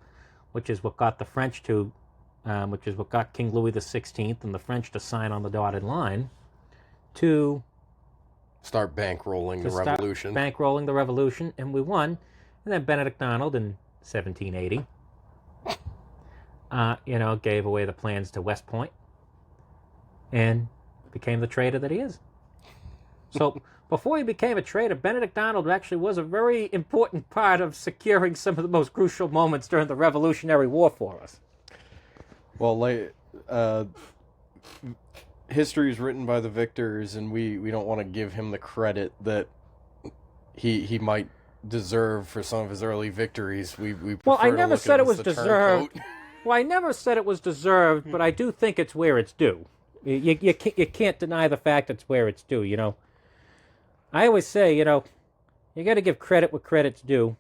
which is what got the French to, which is what got King Louis XVI and the French to sign on the dotted line to start bankrolling the revolution. Bankrolling the revolution, and we won. And then Benedict Arnold in 1780, gave away the plans to West Point and became the traitor that he is. So before he became a traitor, Benedict Arnold actually was a very important part of securing some of the most crucial moments during the Revolutionary War for us. Well, history is written by the victors, and we don't want to give him the credit that he might deserve for some of his early victories. We well, I never said it was deserved. Well, I never said it was deserved, but I do think it's where it's due. You can't deny the fact it's where it's due, I always say, you got to give credit what credit's due.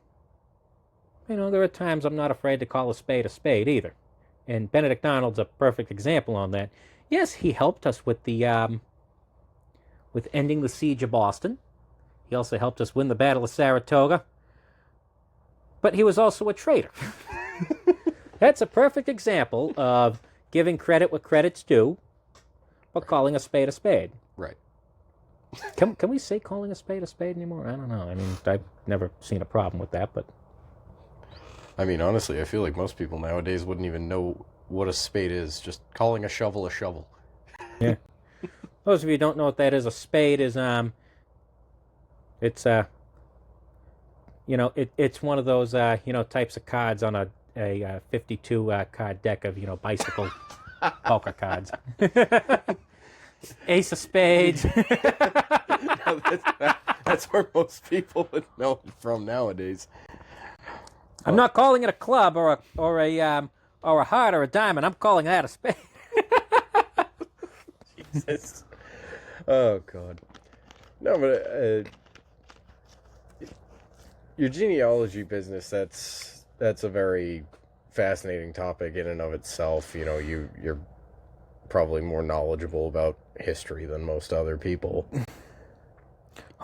There are times I'm not afraid to call a spade either. And Benedict Arnold's a perfect example on that. Yes, he helped us with the with ending the siege of Boston. He also helped us win the Battle of Saratoga. But he was also a traitor. That's a perfect example of giving credit what credit's due, but calling a spade a spade. Right. Can we say calling a spade anymore? I don't know. I mean, I've never seen a problem with that, but... I mean, honestly, I feel like most people nowadays wouldn't even know what a spade is. Just calling a shovel a shovel. Yeah. Those of you who don't know what that is, a spade is, it's one of those, types of cards on a 52 card deck of, bicycle poker cards. Ace of spades. No, that's where most people would know it from nowadays. I'm not calling it a club or a heart or a diamond. I'm calling that a spade. Jesus. Oh God. No, but your genealogy business, that's a very fascinating topic in and of itself. You're probably more knowledgeable about history than most other people.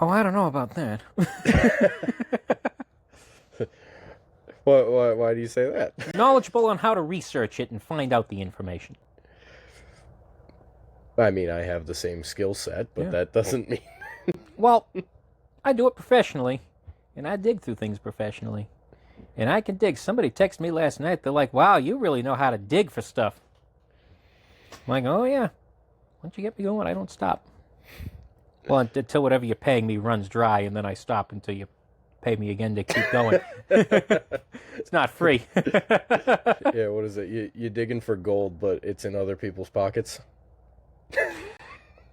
Oh, I don't know about that. Why do you say that? Knowledgeable on how to research it and find out the information. I mean, I have the same skill set, but that doesn't mean... Well, I do it professionally, and I dig through things professionally. And I can dig. Somebody texted me last night. They're like, wow, you really know how to dig for stuff. I'm like, oh, yeah. Once you get me going, I don't stop. Well, until whatever you're paying me runs dry, and then I stop until you pay me again to keep going. It's not free. Yeah, what is it? You're digging for gold, but it's in other people's pockets.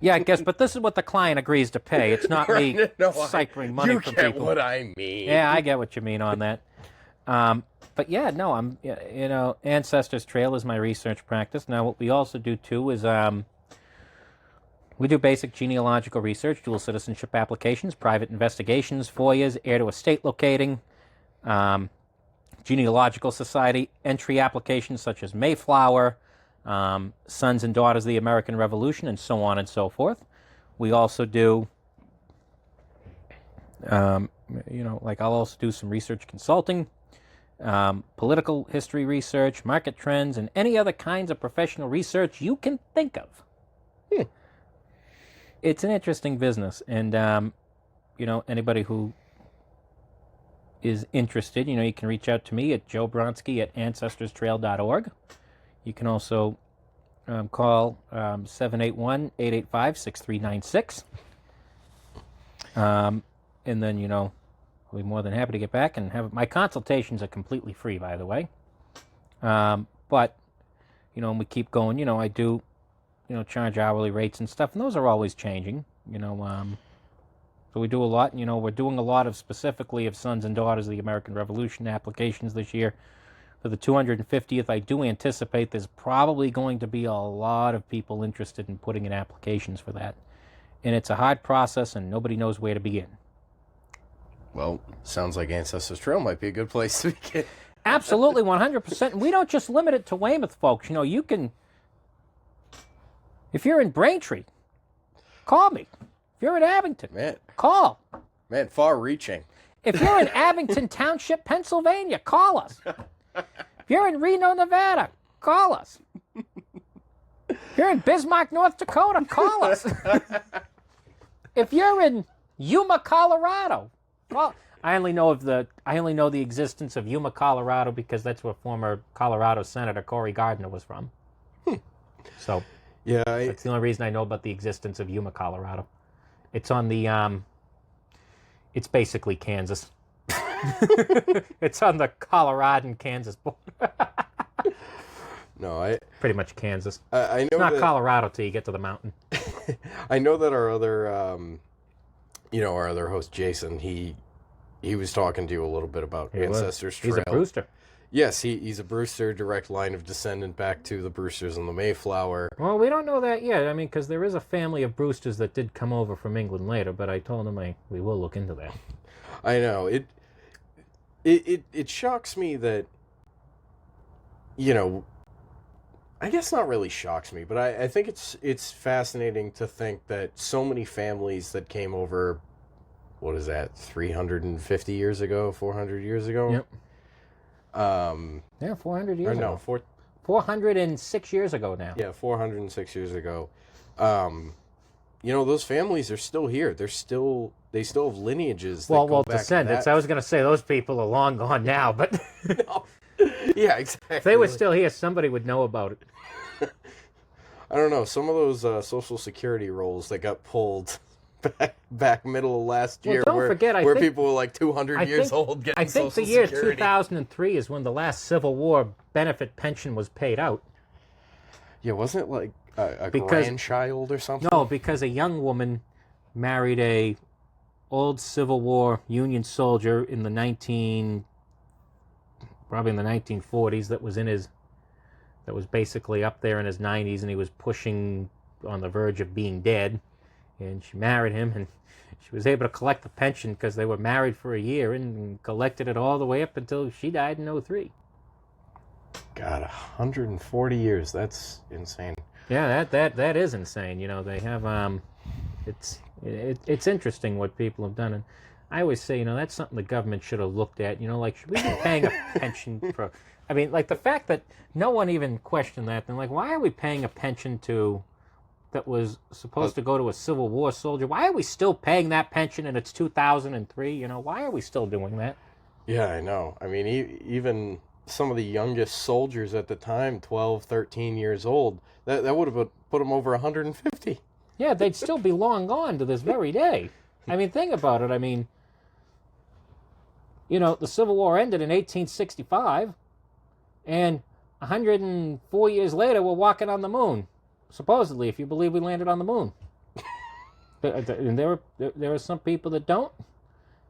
Yeah, I guess, but this is what the client agrees to pay. It's not me ciphering money from people. You get what I mean. Yeah, I get what you mean on that. But yeah, no, Ancestors Trail is my research practice. Now, what we also do too is we do basic genealogical research, dual citizenship applications, private investigations, FOIAs, heir to estate locating, genealogical society entry applications such as Mayflower, Sons and Daughters of the American Revolution, and so on and so forth. We also do, I'll also do some research consulting, political history research, market trends, and any other kinds of professional research you can think of. It's an interesting business, and, anybody who is interested, you can reach out to me at joebronski@ancestostrail.org. You can also call 781-885-6396. And then, I'll be more than happy to get back and have my consultations are completely free, by the way. But, and we keep going, I do, charge hourly rates and stuff, and those are always changing, So we do a lot, we're doing a lot of specifically of Sons and Daughters of the American Revolution applications this year. For the 250th, I do anticipate there's probably going to be a lot of people interested in putting in applications for that. And it's a hard process, and nobody knows where to begin. Well, sounds like Ancestors Trail might be a good place to begin. Absolutely, 100%. And we don't just limit it to Weymouth, folks. You can, if you're in Braintree, call me. If you're in Abington, call. Man, far-reaching. If you're in Abington Township, Pennsylvania, call us. If you're in Reno, Nevada, call us. If you're in Bismarck, North Dakota, call us. If you're in Yuma, Colorado, well, I only know the existence of Yuma, Colorado because that's where former Colorado Senator Cory Gardner was from. So, yeah, that's the only reason I know about the existence of Yuma, Colorado. It's on the it's basically Kansas. It's on the Colorado-Kansas border. No, pretty much Kansas. I know it's not Colorado till you get to the mountain. I know that our other, our other host Jason, he was talking to you a little bit about Ancestors Trail. He's a Brewster. Yes, he's a Brewster, direct line of descendant back to the Brewsters and the Mayflower. Well, we don't know that yet. I mean, because there is a family of Brewsters that did come over from England later, but I told him we will look into that. I know. It shocks me that, I guess not really shocks me, but I think it's fascinating to think that so many families that came over, what is that, 350 years ago, 400 years ago? Yep. 400 years ago. No, 406 years ago now. Yeah, 406 years ago. Those families are still here. They still have lineages that go back descendants. To that. I was going to say those people are long gone now, but No. Yeah, exactly. If they were still here, somebody would know about it. I don't know. Some of those Social Security rolls that got pulled back middle of last year, don't forget, where people were like 200 years old getting Social Security. I think the year 2003 is when the last Civil War benefit pension was paid out. Yeah, wasn't it like a grandchild or something? No, because a young woman married a old Civil War Union soldier in the 1940s that was basically up there in his 90s, and he was pushing on the verge of being dead. And she married him, and she was able to collect the pension because they were married for a year and collected it all the way up until she died in 2003. God, 140 years. That's insane. Yeah, that is insane. They have it's interesting what people have done, and I always say, that's something the government should have looked at. Like, should we be paying a pension for? I mean, like the fact that no one even questioned that. They're like, why are we paying a pension that was supposed to go to a Civil War soldier? Why are we still paying that pension and it's 2003? Why are we still doing that? Yeah, I know. I mean, even some of the youngest soldiers at the time, 12, 13 years old, that would have put them over 150. Yeah, they'd still be long gone to this very day. I mean, think about it. I mean, The Civil War ended in 1865, and 104 years later, we're walking on the moon. Supposedly, if you believe we landed on the moon. And there are some people that don't.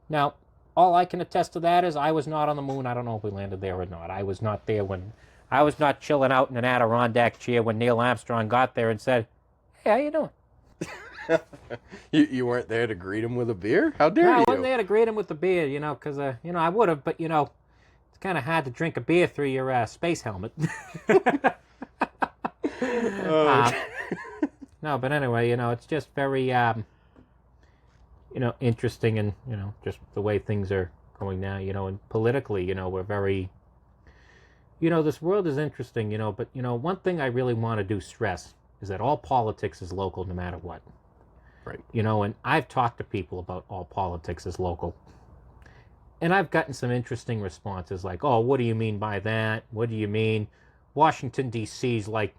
Now, all I can attest to that is I was not on the moon. I don't know if we landed there or not. I was not there when... I was not chilling out in an Adirondack chair when Neil Armstrong got there and said, "Hey, how you doing?" You weren't there to greet him with a beer? How dare No, you? I wasn't there to greet him with the beer, because, I would have, but, it's kind of hard to drink a beer through your space helmet. No, but anyway, it's just very, interesting and, just the way things are going now, and politically, we're very, this world is interesting, but, one thing I really want to stress is that all politics is local no matter what. Right. And I've talked to people about all politics is local. And I've gotten some interesting responses like, "Oh, what do you mean by that? What do you mean? Washington, D.C. is like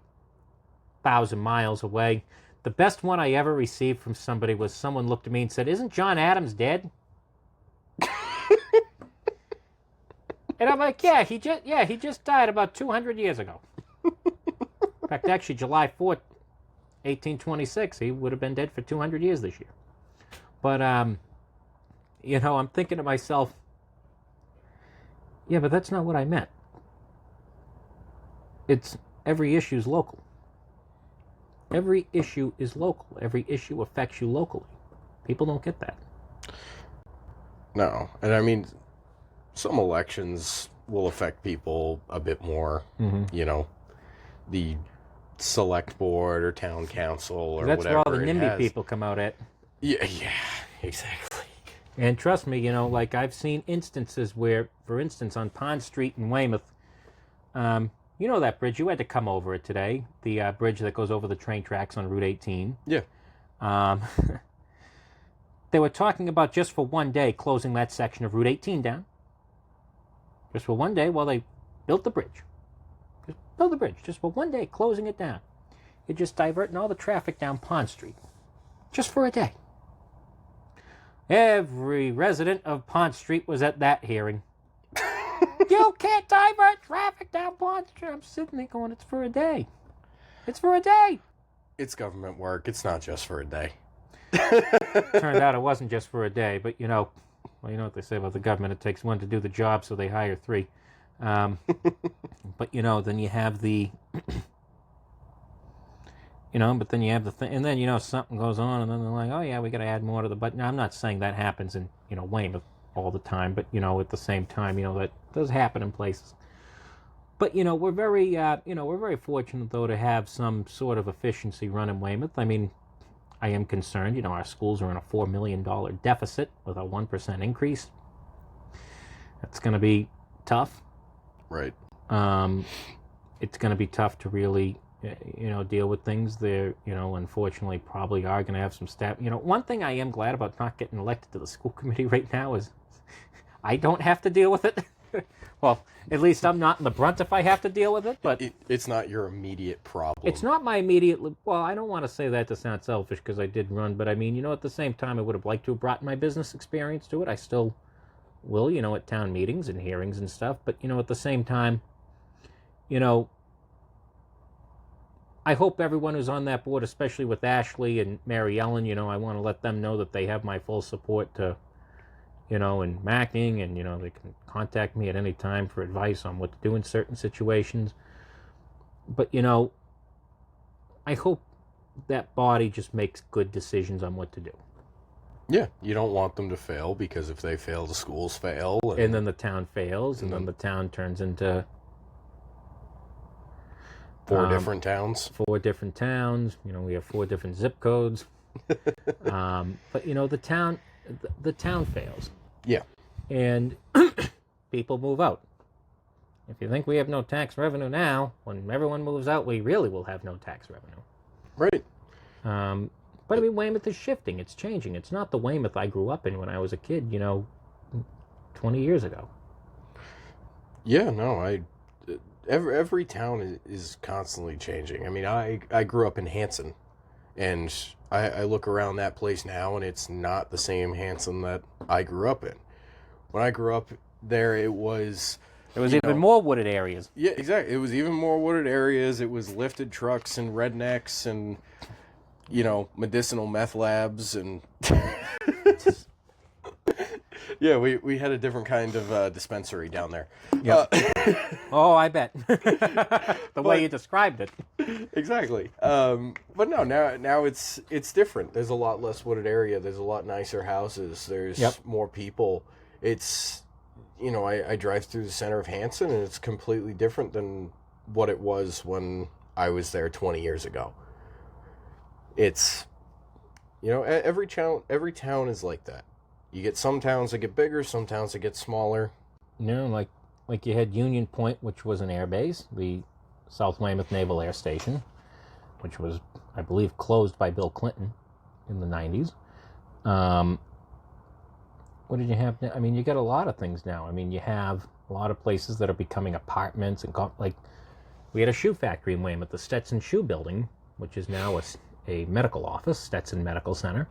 1,000 miles away." The best one I ever received from somebody was someone looked at me and said, "Isn't John Adams dead?" And I'm like, yeah, he just died about 200 years ago. In fact, actually, July 4th, 1826, he would have been dead for 200 years this year. But, I'm thinking to myself, yeah, but that's not what I meant. It's every issue is local. Every issue is local. Every issue affects you locally. People don't get that. No. And I mean, some elections will affect people a bit more. Mm-hmm. The select board or town council or that's whatever. That's where all the NIMBY people come out at. Yeah, exactly. And trust me, like I've seen instances where, for instance, on Pond Street in Weymouth, that bridge, you had to come over it today, the bridge that goes over the train tracks on Route 18. Yeah. They were talking about just for one day closing that section of Route 18 down. Just for one day while they built the bridge. Just build the bridge. Just for one day, closing it down. You're just diverting all the traffic down Pond Street. Just for a day. Every resident of Pond Street was at that hearing. You can't divert traffic down Pond Street. I'm sitting there going, it's for a day. It's for a day. It's government work. It's not just for a day. Turned out it wasn't just for a day, but you know what they say about the government. It takes one to do the job, so they hire three. But then you have the, but then you have the thing, and then something goes on, and then they're like, oh yeah, we got to add more to the. But now I'm not saying that happens in Weymouth all the time, but at the same time, that does happen in places. But we're very fortunate though to have some sort of efficiency run in Weymouth. I mean, I am concerned. Our schools are in a $4 million deficit with a 1% increase. That's going to be tough. Right. It's going to be tough to really, deal with things. There, unfortunately, probably are going to have some staff. One thing I am glad about not getting elected to the school committee right now is I don't have to deal with it. Well, at least I'm not in the brunt if I have to deal with it, but... It's not your immediate problem. It's not my immediate... Well, I don't want to say that to sound selfish, because I did run, but I mean, at the same time, I would have liked to have brought my business experience to it. I still will, at town meetings and hearings and stuff, but, at the same time, I hope everyone who's on that board, especially with Ashley and Mary Ellen, I want to let them know that they have my full support to... in Macking, and, they can contact me at any time for advice on what to do in certain situations. But, I hope that body just makes good decisions on what to do. Yeah, you don't want them to fail, because if they fail, the schools fail. And then the town fails, and then the town turns into... Four different towns. 4 different towns. We have 4 different zip codes. But, the town fails. Yeah. And people move out. If you think we have no tax revenue now, when everyone moves out, we really will have no tax revenue. Right. But I mean, Weymouth is shifting. It's changing. It's not the Weymouth I grew up in when I was a kid, 20 years ago. Yeah, no, every town is constantly changing. I mean, I grew up in Hanson, and I look around that place now, and it's not the same Hanson that I grew up in. When I grew up there it was... There was even more wooded areas. Yeah, exactly. It was even more wooded areas. It was lifted trucks and rednecks and, medicinal meth labs and... Yeah, we had a different kind of dispensary down there. Yep. Oh, I bet. The way you described it. Exactly. But no, now it's different. There's a lot less wooded area. There's a lot nicer houses. There's more people. It's, I drive through the center of Hanson, and it's completely different than what it was when I was there 20 years ago. It's, every town is like that. You get some towns that get bigger, some towns that get smaller. Like you had Union Point, which was an air base, the South Weymouth Naval Air Station, which was, I believe, closed by Bill Clinton in the 90s. What did you have? I mean, you got a lot of things now. I mean, you have a lot of places that are becoming apartments. We had a shoe factory in Weymouth, the Stetson Shoe Building, which is now a medical office, Stetson Medical Center.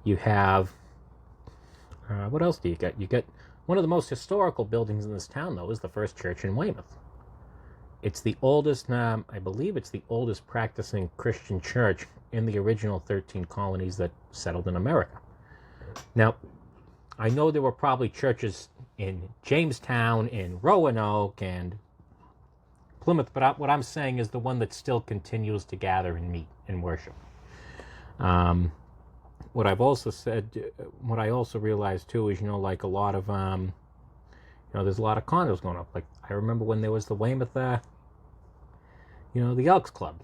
You have, what else do you get? You get one of the most historical buildings in this town, though, is the First Church in Weymouth. It's the oldest, I believe it's the oldest practicing Christian church in the original 13 colonies that settled in America. Now, I know there were probably churches in Jamestown, in Roanoke, and Plymouth, but what I'm saying is the one that still continues to gather and meet and worship. What I've also said, what I also realized too is, like a lot of, there's a lot of condos going up. Like I remember when there was the Weymouth, the Elks Club.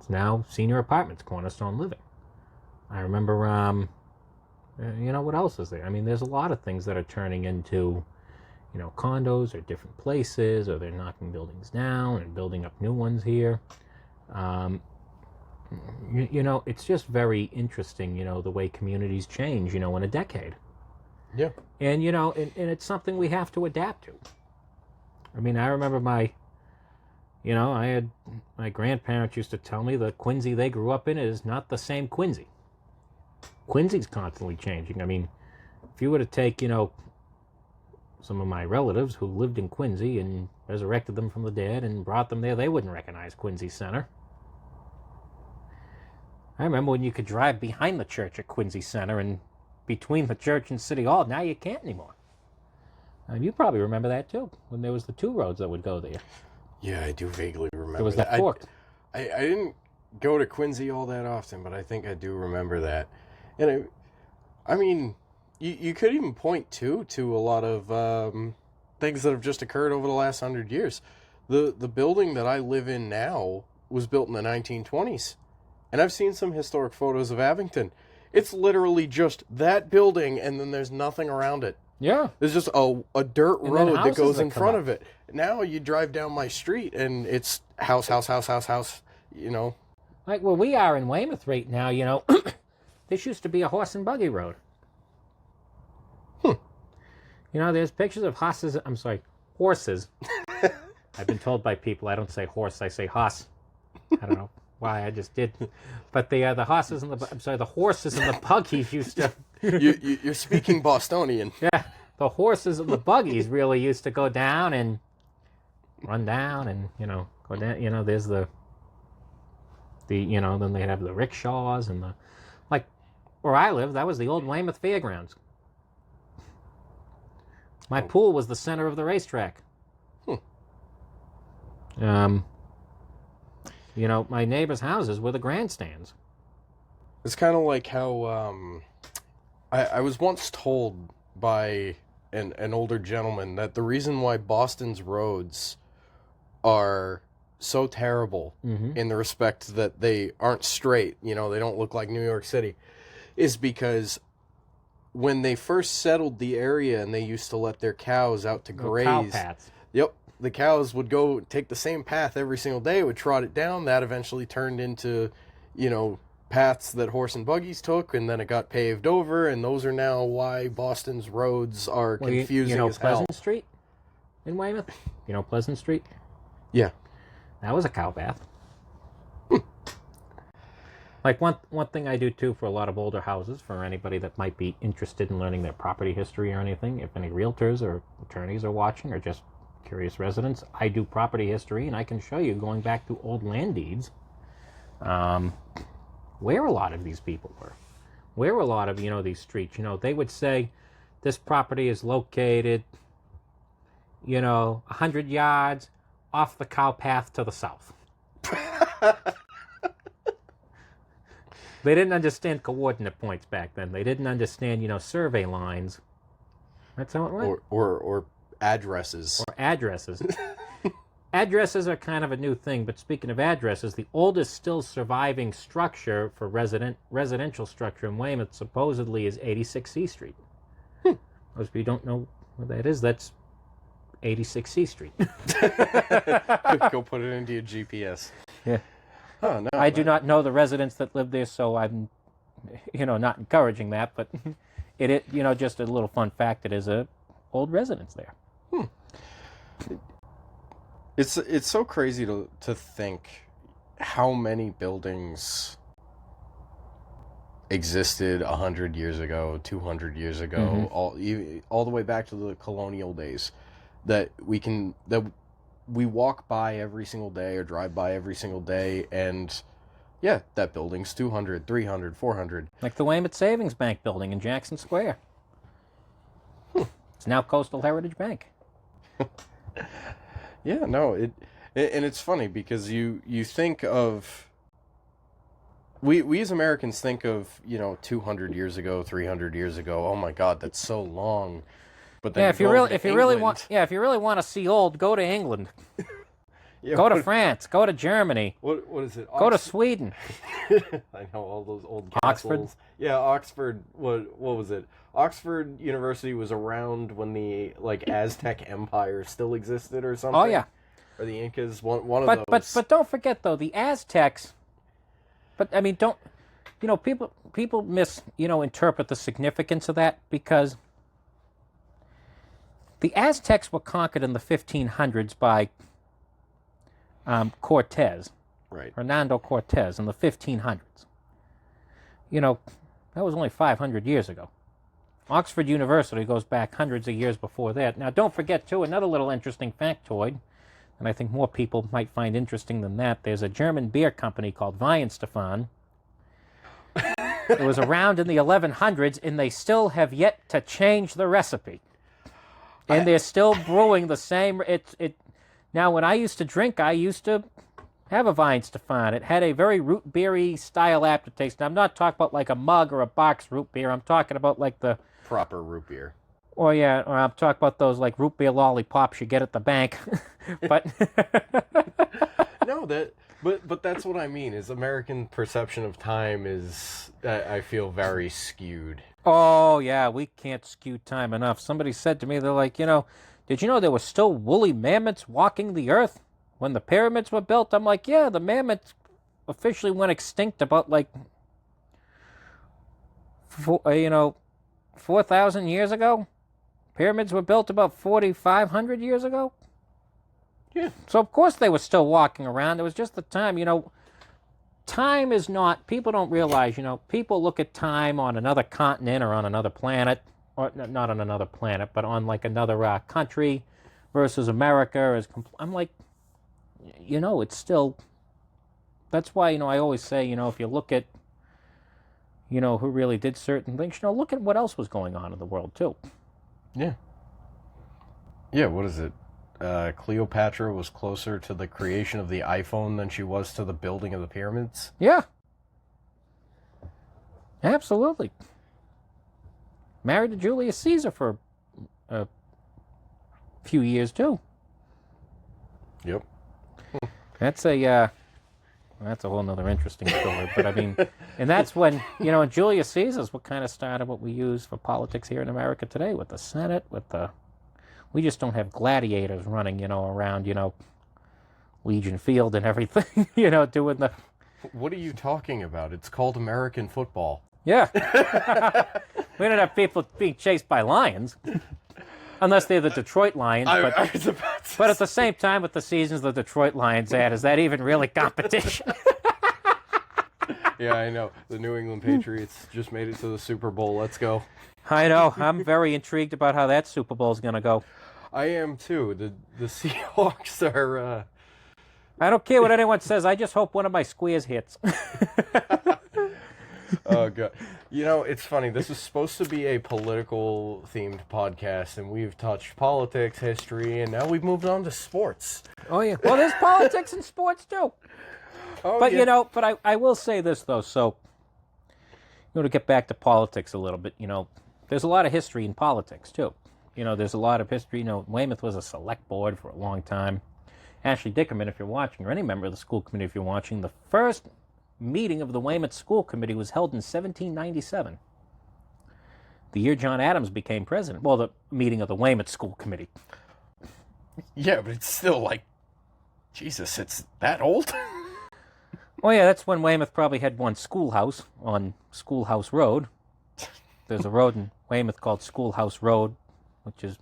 It's now Senior Apartments, Cornerstone Living. I remember, what else is there? I mean, there's a lot of things that are turning into, condos or different places, or they're knocking buildings down and building up new ones here. It's just very interesting, the way communities change, in a decade. Yeah. And, and it's something we have to adapt to. I mean, I remember my grandparents used to tell me the Quincy they grew up in is not the same Quincy. Quincy's constantly changing. I mean, if you were to take, some of my relatives who lived in Quincy and resurrected them from the dead and brought them there, they wouldn't recognize Quincy Center. I remember when you could drive behind the church at Quincy Center and between the church and City Hall. Now you can't anymore. You probably remember that too, when there was the two roads that would go there. Yeah, I do vaguely remember there was that. The fork. I didn't go to Quincy all that often, but I think I do remember that. And I mean, you could even point to a lot of things that have just occurred over the last 100 years. The building that I live in now was built in the 1920s. And I've seen some historic photos of Abington. It's literally just that building, and then there's nothing around it. Yeah. There's just a dirt road that goes in front of it. Now you drive down my street, and it's house. Like where we are in Weymouth right now, this used to be a horse and buggy road. There's pictures of horses. Horses. I've been told by people I don't say horse, I say hoss. I don't know why, I just did. But the horses and the horses and the buggies used to... You're speaking Bostonian. Yeah, the horses and the buggies really used to go down and run down and, go down. There's the then they'd have the rickshaws and like where I live, that was the old Weymouth Fairgrounds. My pool was the center of the racetrack. My neighbors' houses were the grandstands. It's kind of like how I was once told by an older gentleman that the reason why Boston's roads are so terrible in the respect that they aren't straight, they don't look like New York City, is because when they first settled the area and they used to let their cows out to graze. Cow paths. Yep. The cows would go take the same path every single day, would trot it down. That eventually turned into, paths that horse and buggies took, and then it got paved over, and those are now why Boston's roads are confusing as hell. Pleasant Street in Weymouth? Pleasant Street? Yeah. That was a cow path. Like one thing I do too for a lot of older houses, for anybody that might be interested in learning their property history or anything, if any realtors or attorneys are watching or just curious residents, I do property history, and I can show you going back to old land deeds where a lot of these people were, where a lot of these streets. They would say this property is located 100 yards off the cow path to the south. They didn't understand coordinate points back then. They didn't understand, survey lines. That's how it went. Or addresses. Or addresses. Addresses are kind of a new thing, but speaking of addresses, the oldest still surviving structure for residential structure in Weymouth supposedly is 86 C Street. Those of you who don't know what that is, that's 86 C Street. Go put it into your GPS. Yeah. Oh, no, I do not know the residents that live there, so I'm, not encouraging that. But it just a little fun fact. It is a old residence there. It's so crazy to think how many buildings existed 100 years ago, 200 years ago, all the way back to the colonial days that we walk by every single day or drive by every single day, and yeah, that building's 200, 300, 400. Like the Weymouth Savings Bank building in Jackson Square. It's now Coastal Heritage Bank. Yeah, no, and it's funny because you think of, we as Americans think of 200 years ago, 300 years ago. Oh my God, that's so long. But then if you really want to see old, go to England. Go to France. Go to Germany. What is it? Go to Sweden. I know all those old castles. Oxford. Yeah, Oxford. What was it? Oxford University was around when the Aztec Empire still existed or something. Oh yeah. Or the Incas. One of those. But don't forget though, the Aztecs. But I mean, don't people interpret the significance of that, because the Aztecs were conquered in the 1500s by Cortez, right? Hernando Cortez in the 1500s. That was only 500 years ago. Oxford University goes back hundreds of years before that. Now, don't forget, too, another little interesting factoid, and I think more people might find interesting than that. There's a German beer company called Weihenstephan. It was around in the 1100s, and they still have yet to change the recipe. And they're still brewing the same. Now, when I used to drink, I used to have a Weihenstephan. It had a very root beery style aftertaste. Now, I'm not talking about like a mug or a box root beer. I'm talking about like the proper root beer. Or I'm talking about those like root beer lollipops you get at the bank. But no, but that's what I mean. Is American perception of time is, I feel, very skewed. Oh yeah, we can't skew time enough. Somebody said to me, they're like, did you know there were still woolly mammoths walking the earth when the pyramids were built? I'm like, yeah, the mammoths officially went extinct about 4,000 years ago. Pyramids were built about 4,500 years ago. Yeah. So of course they were still walking around. It was just the time, time is not, people don't realize, people look at time on another continent or on another planet, or not on another planet, but on like another country versus America. I'm like, it's still, that's why, I always say, if you look at, who really did certain things, look at what else was going on in the world too. Yeah. Yeah, what is it? Cleopatra was closer to the creation of the iPhone than she was to the building of the pyramids? Yeah. Absolutely. Married to Julius Caesar for a few years, too. Yep. That's a whole nother interesting story. But, I mean, and that's when, Julius Caesar's what kind of started what we use for politics here in America today with the Senate, we just don't have gladiators running, around, Legion Field and everything, doing the... What are you talking about? It's called American football. Yeah. We don't have people being chased by lions. Unless they're the Detroit Lions. But at the same time, with the seasons the Detroit Lions had, is that even really competition? Yeah, I know. The New England Patriots just made it to the Super Bowl. Let's go. I know. I'm very intrigued about how that Super Bowl is going to go. I am too. The Seahawks are. I don't care what anyone says. I just hope one of my squares hits. Oh god. You know, it's funny. This is supposed to be a political themed podcast, and we've touched politics, history, and now we've moved on to sports. Oh yeah. Well, there's politics in sports too. Oh, But yeah. I will say this though. So, to get back to politics a little bit, there's a lot of history in politics too. There's a lot of history. Weymouth was a select board for a long time. Ashley Dickerman, if you're watching, or any member of the school committee, if you're watching, the first meeting of the Weymouth School Committee was held in 1797. The year John Adams became president. Well, the meeting of the Weymouth School Committee. Yeah, but it's still like, Jesus, it's that old? Oh yeah, that's when Weymouth probably had one schoolhouse on Schoolhouse Road. There's a road in Weymouth called Schoolhouse Road, which is,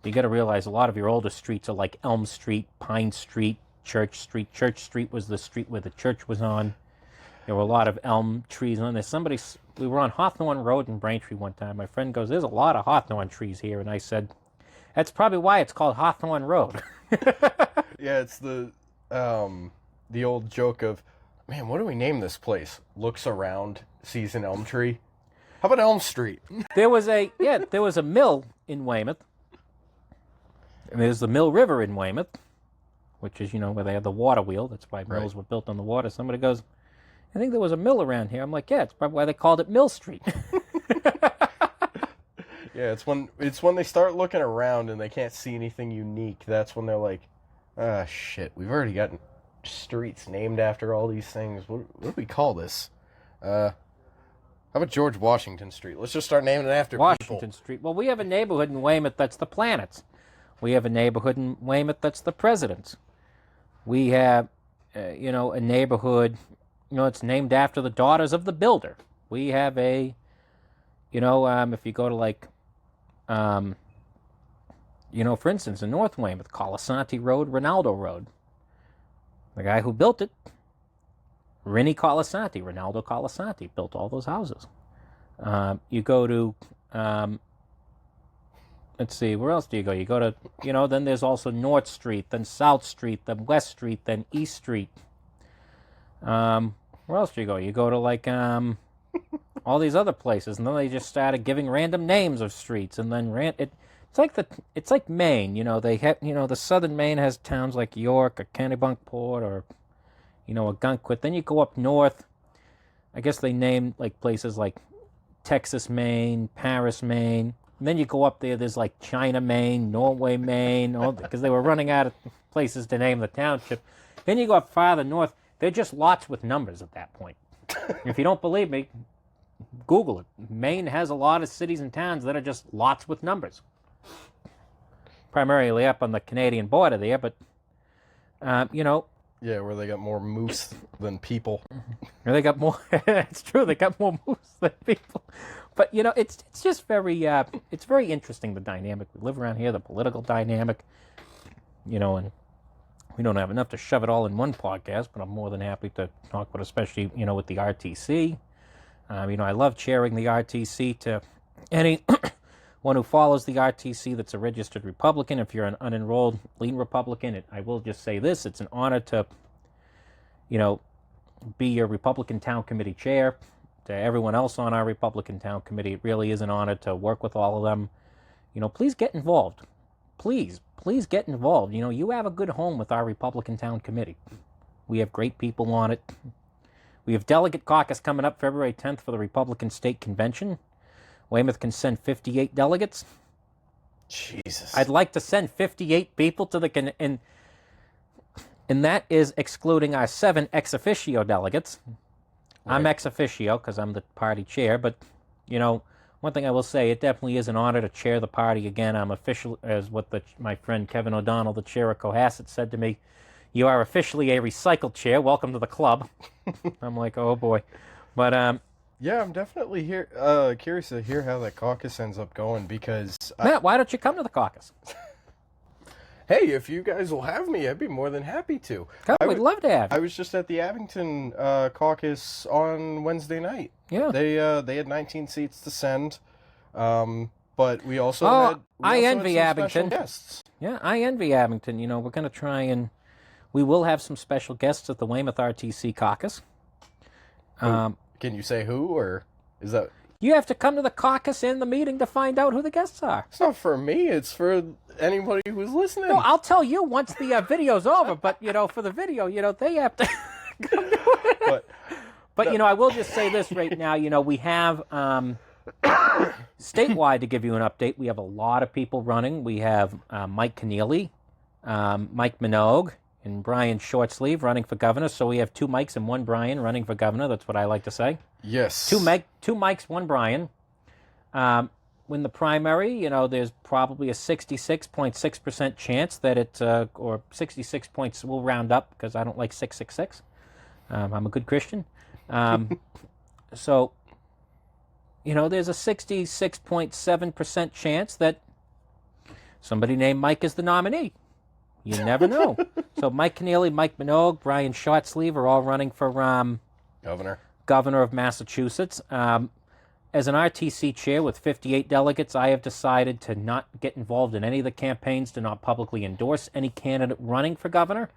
you got to realize a lot of your older streets are like Elm Street, Pine Street, Church Street. Church Street was the street where the church was on. There were a lot of elm trees on there. We were on Hawthorne Road in Braintree one time. My friend goes, there's a lot of hawthorn trees here. And I said, that's probably why it's called Hawthorne Road. Yeah, it's the old joke of, man, what do we name this place? Looks around, sees an elm tree. How about Elm Street? There was a mill in Weymouth. And there's the Mill River in Weymouth, which is, where they had the water wheel. That's why mills were built on the water. Somebody goes, I think there was a mill around here. I'm like, yeah, it's probably why they called it Mill Street. Yeah, it's when they start looking around and they can't see anything unique. That's when they're like, ah, shit, we've already got streets named after all these things. What do we call this? How about George Washington Street? Let's just start naming it after Washington people. Street. Well, we have a neighborhood in Weymouth that's the Planets. We have a neighborhood in Weymouth that's the Presidents. We have, a neighborhood, it's named after the daughters of the builder. We have if you go to for instance, in North Weymouth, Colasanti Road, Ronaldo Road. The guy who built it, Rinnie Colasanti, Ronaldo Colasanti, built all those houses. You go to, let's see, where else do you go? You go to, then there's also North Street, then South Street, then West Street, then East Street. Where else do you go? You go to all these other places, and then they just started giving random names of streets, and then it's like Maine. They have, the southern Maine has towns like York or Kennebunkport or, Ogunquit. Then you go up north. I guess they named places like Texas, Maine, Paris, Maine. And then you go up there. There's like China, Maine, Norway, Maine, because they were running out of places to name the township. Then you go up farther north. They're just lots with numbers at that point. If you don't believe me, Google it. Maine has a lot of cities and towns that are just lots with numbers. Primarily up on the Canadian border there, but, Yeah, where they got more moose than people. they got more, it's true, they got more moose than people. But, it's just it's very interesting, the dynamic. We live around here, the political dynamic, and we don't have enough to shove it all in one podcast, but I'm more than happy to talk about, especially, with the RTC. I love chairing the RTC to anyone who follows the RTC that's a registered Republican. If you're an unenrolled lean Republican, I will just say this, it's an honor to, be your Republican Town Committee chair. To everyone else on our Republican Town Committee, it really is an honor to work with all of them. Please get involved. Please get involved. You have a good home with our Republican Town Committee. We have great people on it. We have delegate caucus coming up February 10th for the Republican State Convention. Weymouth can send 58 delegates. Jesus. I'd like to send 58 people to the and that is excluding our 7 ex officio delegates. Right. I'm ex officio because I'm the party chair, but, one thing I will say, it definitely is an honor to chair the party again. I'm official, as what my friend Kevin O'Donnell, the chair of Cohasset, said to me, you are officially a recycled chair. Welcome to the club. I'm like, oh boy. But, yeah, I'm definitely curious to hear how that caucus ends up going because... Matt, why don't you come to the caucus? Hey, if you guys will have me, I'd be more than happy to. We'd love to have you. I was just at the Abington caucus on Wednesday night. Yeah. They had 19 seats to send, but we also I envy had some Abington. special guests. Yeah, I envy Abington. You know, we're going to try and we will have some special guests at the Weymouth RTC caucus. Can you say who, or is that? You have to come to the caucus and the meeting to find out who the guests are. It's not for me. It's for anybody who's listening. No, I'll tell you once the video's over. But for the video, they have to. But I will just say this right now. We have statewide to give you an update. We have a lot of people running. We have Mike Keneally, Mike Minogue, and Brian Shortsleeve running for governor. So we have 2 Mikes and 1 Brian running for governor. That's what I like to say. Yes. 2 Mikes, 1 Brian. When the primary, there's probably a 66.6% chance that it, or 66 points, we'll round up because I don't like 666. I'm a good Christian. So, there's a 66.7% chance that somebody named Mike is the nominee. You never know. So Mike Keneally, Mike Minogue, Brian Shortsleeve are all running for governor of Massachusetts. As an RTC chair with 58 delegates, I have decided to not get involved in any of the campaigns, to not publicly endorse any candidate running for governor.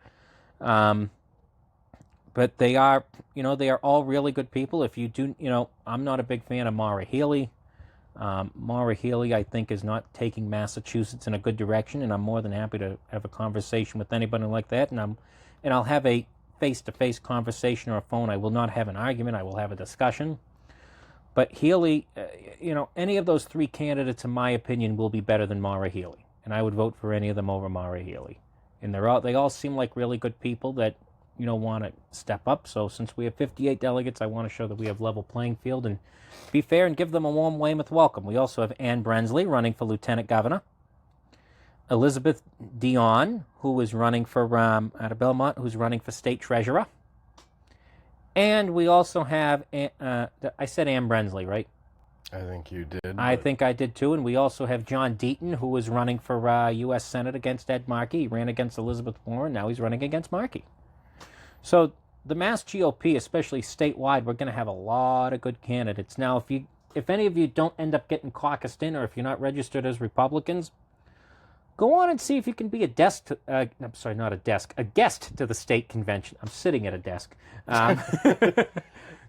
But they are all really good people. If you do, I'm not a big fan of Maura Healey. Maura Healey, I think, is not taking Massachusetts in a good direction, and I'm more than happy to have a conversation with anybody like that. And I'll have a face-to-face conversation or a phone. I will not have an argument. I will have a discussion. But Healey, any of those 3 candidates, in my opinion, will be better than Maura Healey, and I would vote for any of them over Maura Healey. And they all seem like really good people that want to step up. So since we have 58 delegates, I want to show that we have level playing field and be fair and give them a warm Weymouth welcome. We also have Ann Brensley running for lieutenant governor, Elizabeth Dion, who is running for out of Belmont, who's running for state treasurer, and we also have I said Ann Brensley, right? I think you did. I think I did too. And we also have John Deaton, who is running for U.S. Senate against Ed Markey. He ran against Elizabeth Warren. Now he's running against Markey. So the Mass GOP, especially statewide, we're going to have a lot of good candidates. Now, if any of you don't end up getting caucused in, or if you're not registered as Republicans, go on and see if you can be a guest to the state convention. I'm sitting at a desk.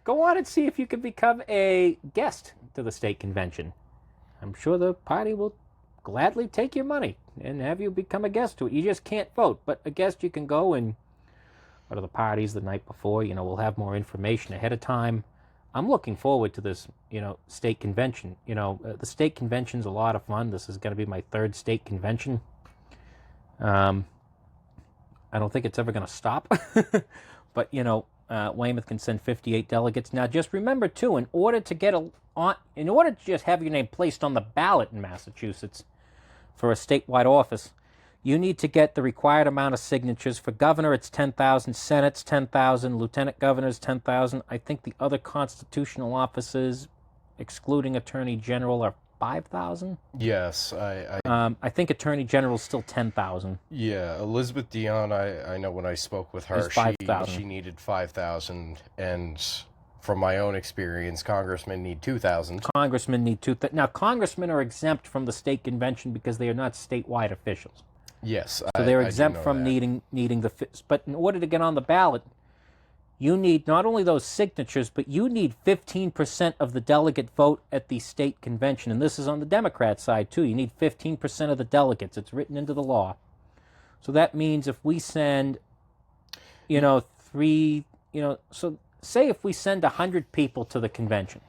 Go on and see if you can become a guest to the state convention. I'm sure the party will gladly take your money and have you become a guest to it. You just can't vote, but a guest you can go and go to the parties the night before. We'll have more information ahead of time. I'm looking forward to this, state convention. The state convention's a lot of fun. This is going to be my 3rd state convention. I don't think it's ever going to stop. But, Weymouth can send 58 delegates. Now, just remember, too, in order to just have your name placed on the ballot in Massachusetts for a statewide office, you need to get the required amount of signatures. For governor, it's 10,000. Senate's 10,000. Lieutenant governor's 10,000. I think the other constitutional offices, excluding attorney general, are 5,000. Yes, I think attorney general is still 10,000. Yeah, Elizabeth Dion, I know when I spoke with her, she needed 5,000, and from my own experience, congressmen need 2,000. Congressmen need 2,000. Now, congressmen are exempt from the state convention because they are not statewide officials. Yes, so they're exempt from needing the. But in order to get on the ballot, you need not only those signatures, but you need 15% of the delegate vote at the state convention, and this is on the Democrat side too. You need 15% of the delegates. It's written into the law. So that means if we send, so say if we send 100 people to the convention.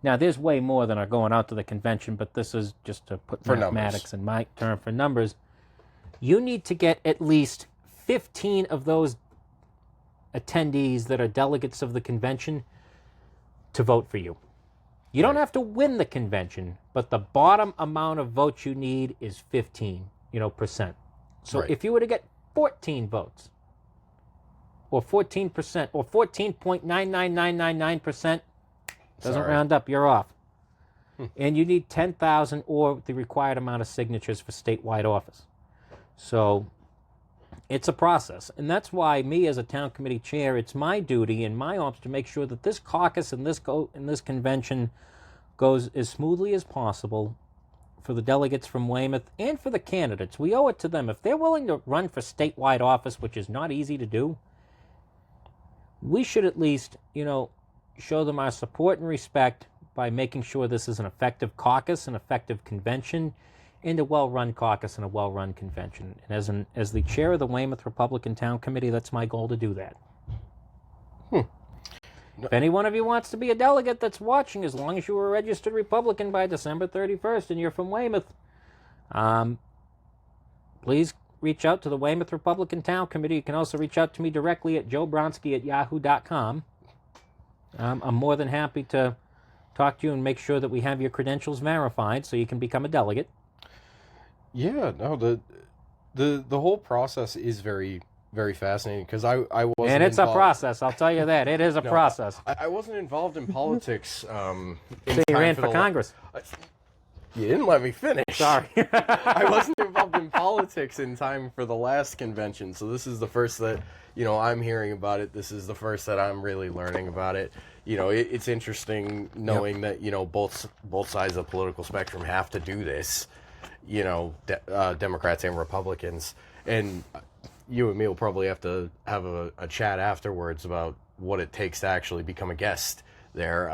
Now, there's way more than are going out to the convention, but this is just to put mathematics in my term for numbers. You need to get at least 15 of those attendees that are delegates of the convention to vote for you. You don't have to win the convention, but the bottom amount of votes you need is 15%. So if you were to get 14 votes, or 14%, or 14.99999%, doesn't round up, you're off. And you need 10,000 or the required amount of signatures for statewide office. So it's a process. And that's why me as a town committee chair, it's my duty and my office to make sure that this caucus and this convention goes as smoothly as possible for the delegates from Weymouth and for the candidates. We owe it to them. If they're willing to run for statewide office, which is not easy to do, we should at least, show them our support and respect by making sure this is an effective caucus, an effective convention, and a well-run caucus and a well-run convention. And as the chair of the Weymouth Republican Town Committee, that's my goal to do that. If any one of you wants to be a delegate that's watching, as long as you are a registered Republican by December 31st and you're from Weymouth, please reach out to the Weymouth Republican Town Committee. You can also reach out to me directly at joebronski@yahoo.com. I'm more than happy to talk to you and make sure that we have your credentials verified so you can become a delegate. Yeah, no, the whole process is very, very fascinating because I wasn't. And it's a process, I'll tell you that. It is a process. I wasn't involved in politics. So you ran for Congress. You didn't let me finish. Sorry. I wasn't involved in politics in time for the last convention, so this is the first that, I'm hearing about it. This is the first that I'm really learning about it. It's interesting knowing that, both sides of the political spectrum have to do this, Democrats and Republicans. And you and me will probably have to have a chat afterwards about what it takes to actually become a guest there.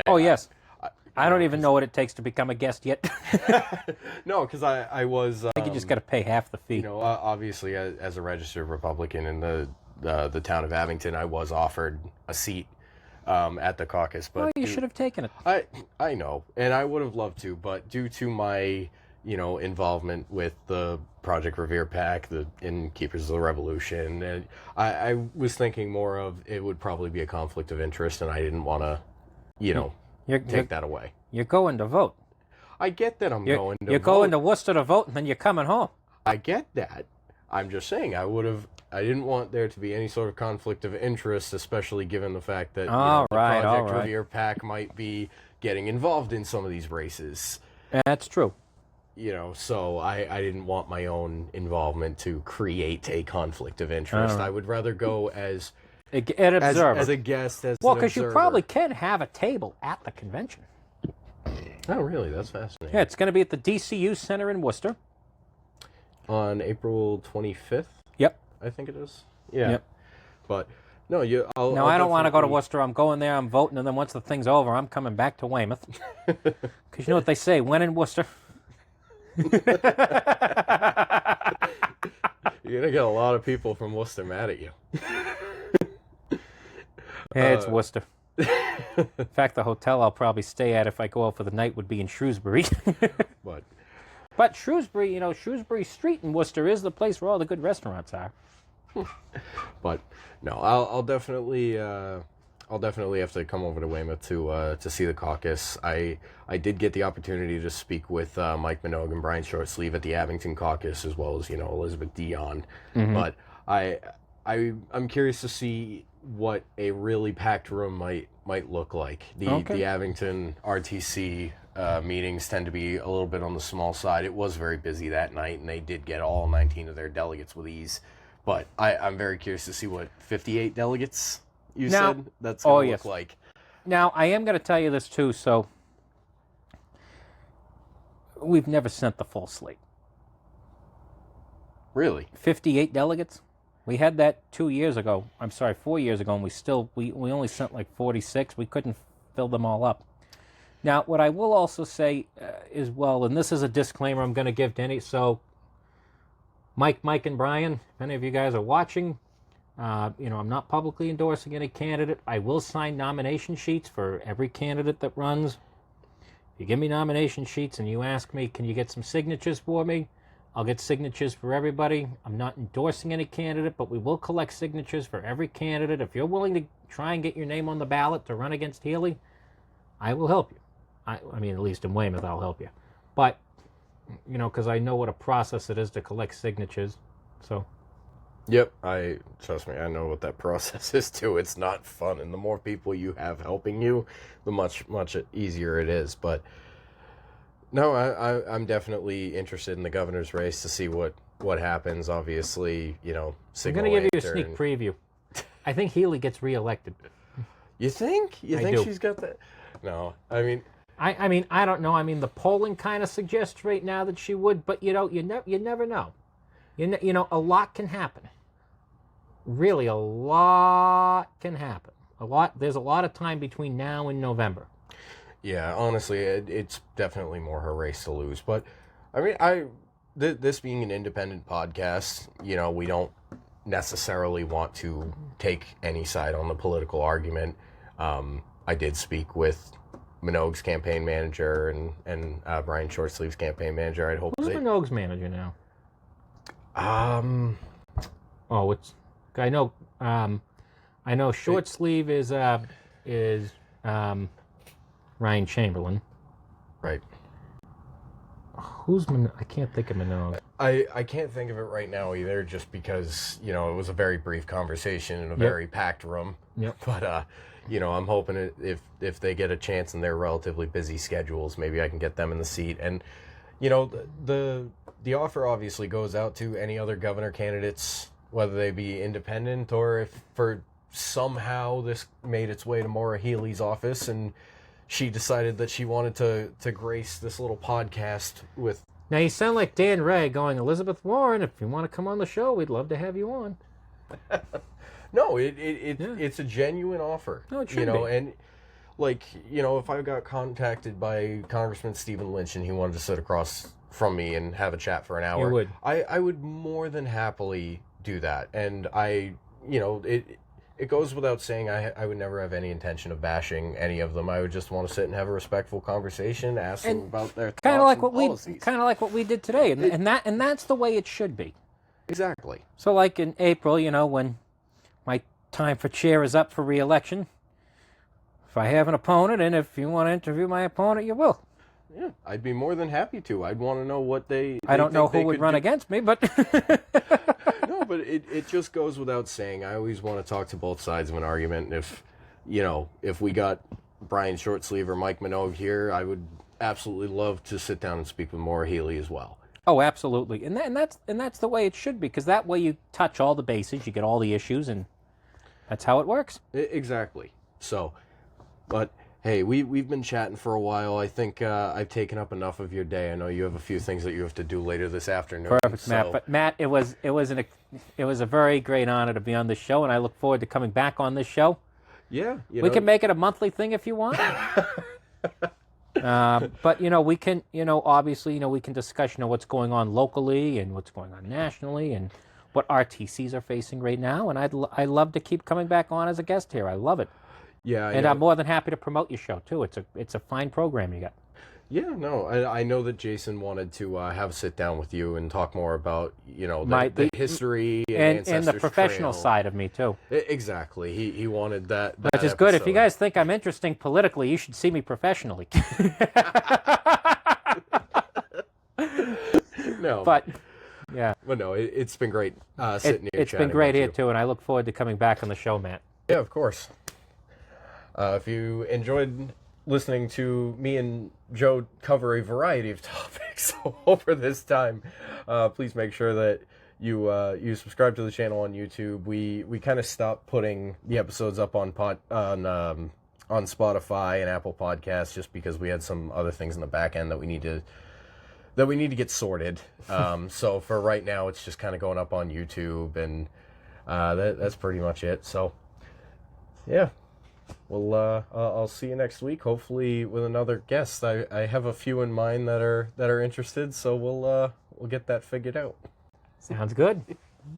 Yes. I don't even know what it takes to become a guest yet. No, because I was... I think you just got to pay half the fee. Obviously, as a registered Republican in the town of Abington, I was offered a seat at the caucus. But you should have taken it. I know, and I would have loved to, but due to my, involvement with the Project Revere PAC, the Innkeepers of the Revolution, and I was thinking more of it would probably be a conflict of interest, and I didn't want to, take that away. You're going to vote. I get that I'm going to vote. You're going to Worcester to vote, and then you're coming home. I get that. I'm just saying I didn't want there to be any sort of conflict of interest, especially given the fact that the Project Revere PAC might be getting involved in some of these races. That's true. So I didn't want my own involvement to create a conflict of interest. I would rather go as an observer. As a guest, because you probably can have a table at the convention. Oh, really? That's fascinating. Yeah, it's going to be at the DCU Center in Worcester. On April 25th? Yep. I think it is. Yeah. Yep. But, no, I don't want to go to Worcester. I'm going there, I'm voting, and then once the thing's over, I'm coming back to Weymouth. Because you know what they say, when in Worcester... You're going to get a lot of people from Worcester mad at you. It's Worcester. In fact, the hotel I'll probably stay at if I go out for the night would be in Shrewsbury. But Shrewsbury, Shrewsbury Street in Worcester is the place where all the good restaurants are. But no, I'll definitely have to come over to Weymouth to see the caucus. I did get the opportunity to speak with Mike Minogue and Brian Shortsleeve at the Abington caucus, as well as Elizabeth Dion. Mm-hmm. But I'm curious to see what a really packed room might look like. The Abington RTC meetings tend to be a little bit on the small side. It was very busy that night, and they did get all 19 of their delegates with ease. But I'm very curious to see what 58 delegates said that's going to look like. Now, I am going to tell you this too. So we've never sent the full slate. Really? 58 delegates? We had that 4 years ago, and we only sent like 46. We couldn't fill them all up. Now, what I will also say is, and this is a disclaimer I'm going to give to so Mike, and Brian, if any of you guys are watching, I'm not publicly endorsing any candidate. I will sign nomination sheets for every candidate that runs. If you give me nomination sheets and you ask me, can you get some signatures for me? I'll get signatures for everybody. I'm not endorsing any candidate, but we will collect signatures for every candidate. If you're willing to try and get your name on the ballot to run against Healy, I will help you. I mean, at least in Weymouth, I'll help you. But, because I know what a process it is to collect signatures, so... Yep, trust me, I know what that process is too. It's not fun, and the more people you have helping you, the much easier it is. But no, I'm definitely interested in the governor's race to see what what happens. Obviously, I'm going signal to give you a actor sneak preview. I think Healy gets reelected. You think? I do. She's got that? No, I mean, I don't know. I mean, the polling kind of suggests right now that she would, but you never know. A lot can happen. Really, a lot can happen. There's a lot of time between now and November. yeah, honestly, it's definitely more her race to lose. But I mean, this being an independent podcast, we don't necessarily want to take any side on the political argument. I did speak with Minogue's campaign manager and Brian Shortsleeve's campaign manager. I'd hope Who's Minogue's manager now? Oh, it's I know. I know Shortsleeve is Ryan Chamberlain. Right. Who's I can't think of Minogue. I can't think of it right now either, just because it was a very brief conversation in a very packed room. Yep. But I'm hoping if they get a chance in their relatively busy schedules, maybe I can get them in the seat. And the offer obviously goes out to any other governor candidates, whether they be independent or if for somehow this made its way to Maura Healey's office and she decided that she wanted to grace this little podcast with. Now you sound like Dan Ray going, Elizabeth Warren, if you want to come on the show, we'd love to have you on. No, it's a genuine offer. No, it should be. And if I got contacted by Congressman Stephen Lynch and he wanted to sit across from me and have a chat for an hour, you would. I would more than happily do that. And it goes without saying I would never have any intention of bashing any of them. I would just want to sit and have a respectful conversation, ask them about their thoughts and policies. Kind of like what we did today, and that's the way it should be. Exactly. So like in April, when my time for chair is up for re-election, if I have an opponent, and if you want to interview my opponent, you will. Yeah, I'd be more than happy to. I'd want to know what they I don't know who would run against me, but no, but it just goes without saying. I always want to talk to both sides of an argument. And if we got Brian Shortsleeve or Mike Minogue here, I would absolutely love to sit down and speak with Maura Healey as well. Oh, absolutely, and that's the way it should be, because that way you touch all the bases, you get all the issues, and that's how it works. Exactly. So, but hey, we've been chatting for a while. I think I've taken up enough of your day. I know you have a few things that you have to do later this afternoon. Perfect, so. Matt. But Matt, it was a very great honor to be on this show, and I look forward to coming back on this show. Yeah, we can make it a monthly thing if you want. But we can, obviously, we can discuss, what's going on locally and what's going on nationally and what RTCs are facing right now. And I love to keep coming back on as a guest here. I love it. Yeah, and I'm more than happy to promote your show too. It's a fine program you got. Yeah, no, I know that Jason wanted to have a sit down with you and talk more about the history and the professional side of me too. Exactly, he wanted that which is good. If you guys think I'm interesting politically, you should see me professionally. No, but yeah, but no, it's been great sitting here. It's been great here too, and I look forward to coming back on the show, Matt. Yeah, of course. If you enjoyed listening to me and Joe cover a variety of topics over this time, please make sure that you subscribe to the channel on YouTube. We kind of stopped putting the episodes up on Spotify and Apple Podcasts just because we had some other things in the back end that we need to get sorted. So for right now, it's just kind of going up on YouTube, and that's pretty much it. So yeah. Well, I'll see you next week, hopefully with another guest. I have a few in mind that are interested, so we'll get that figured out. Sounds good.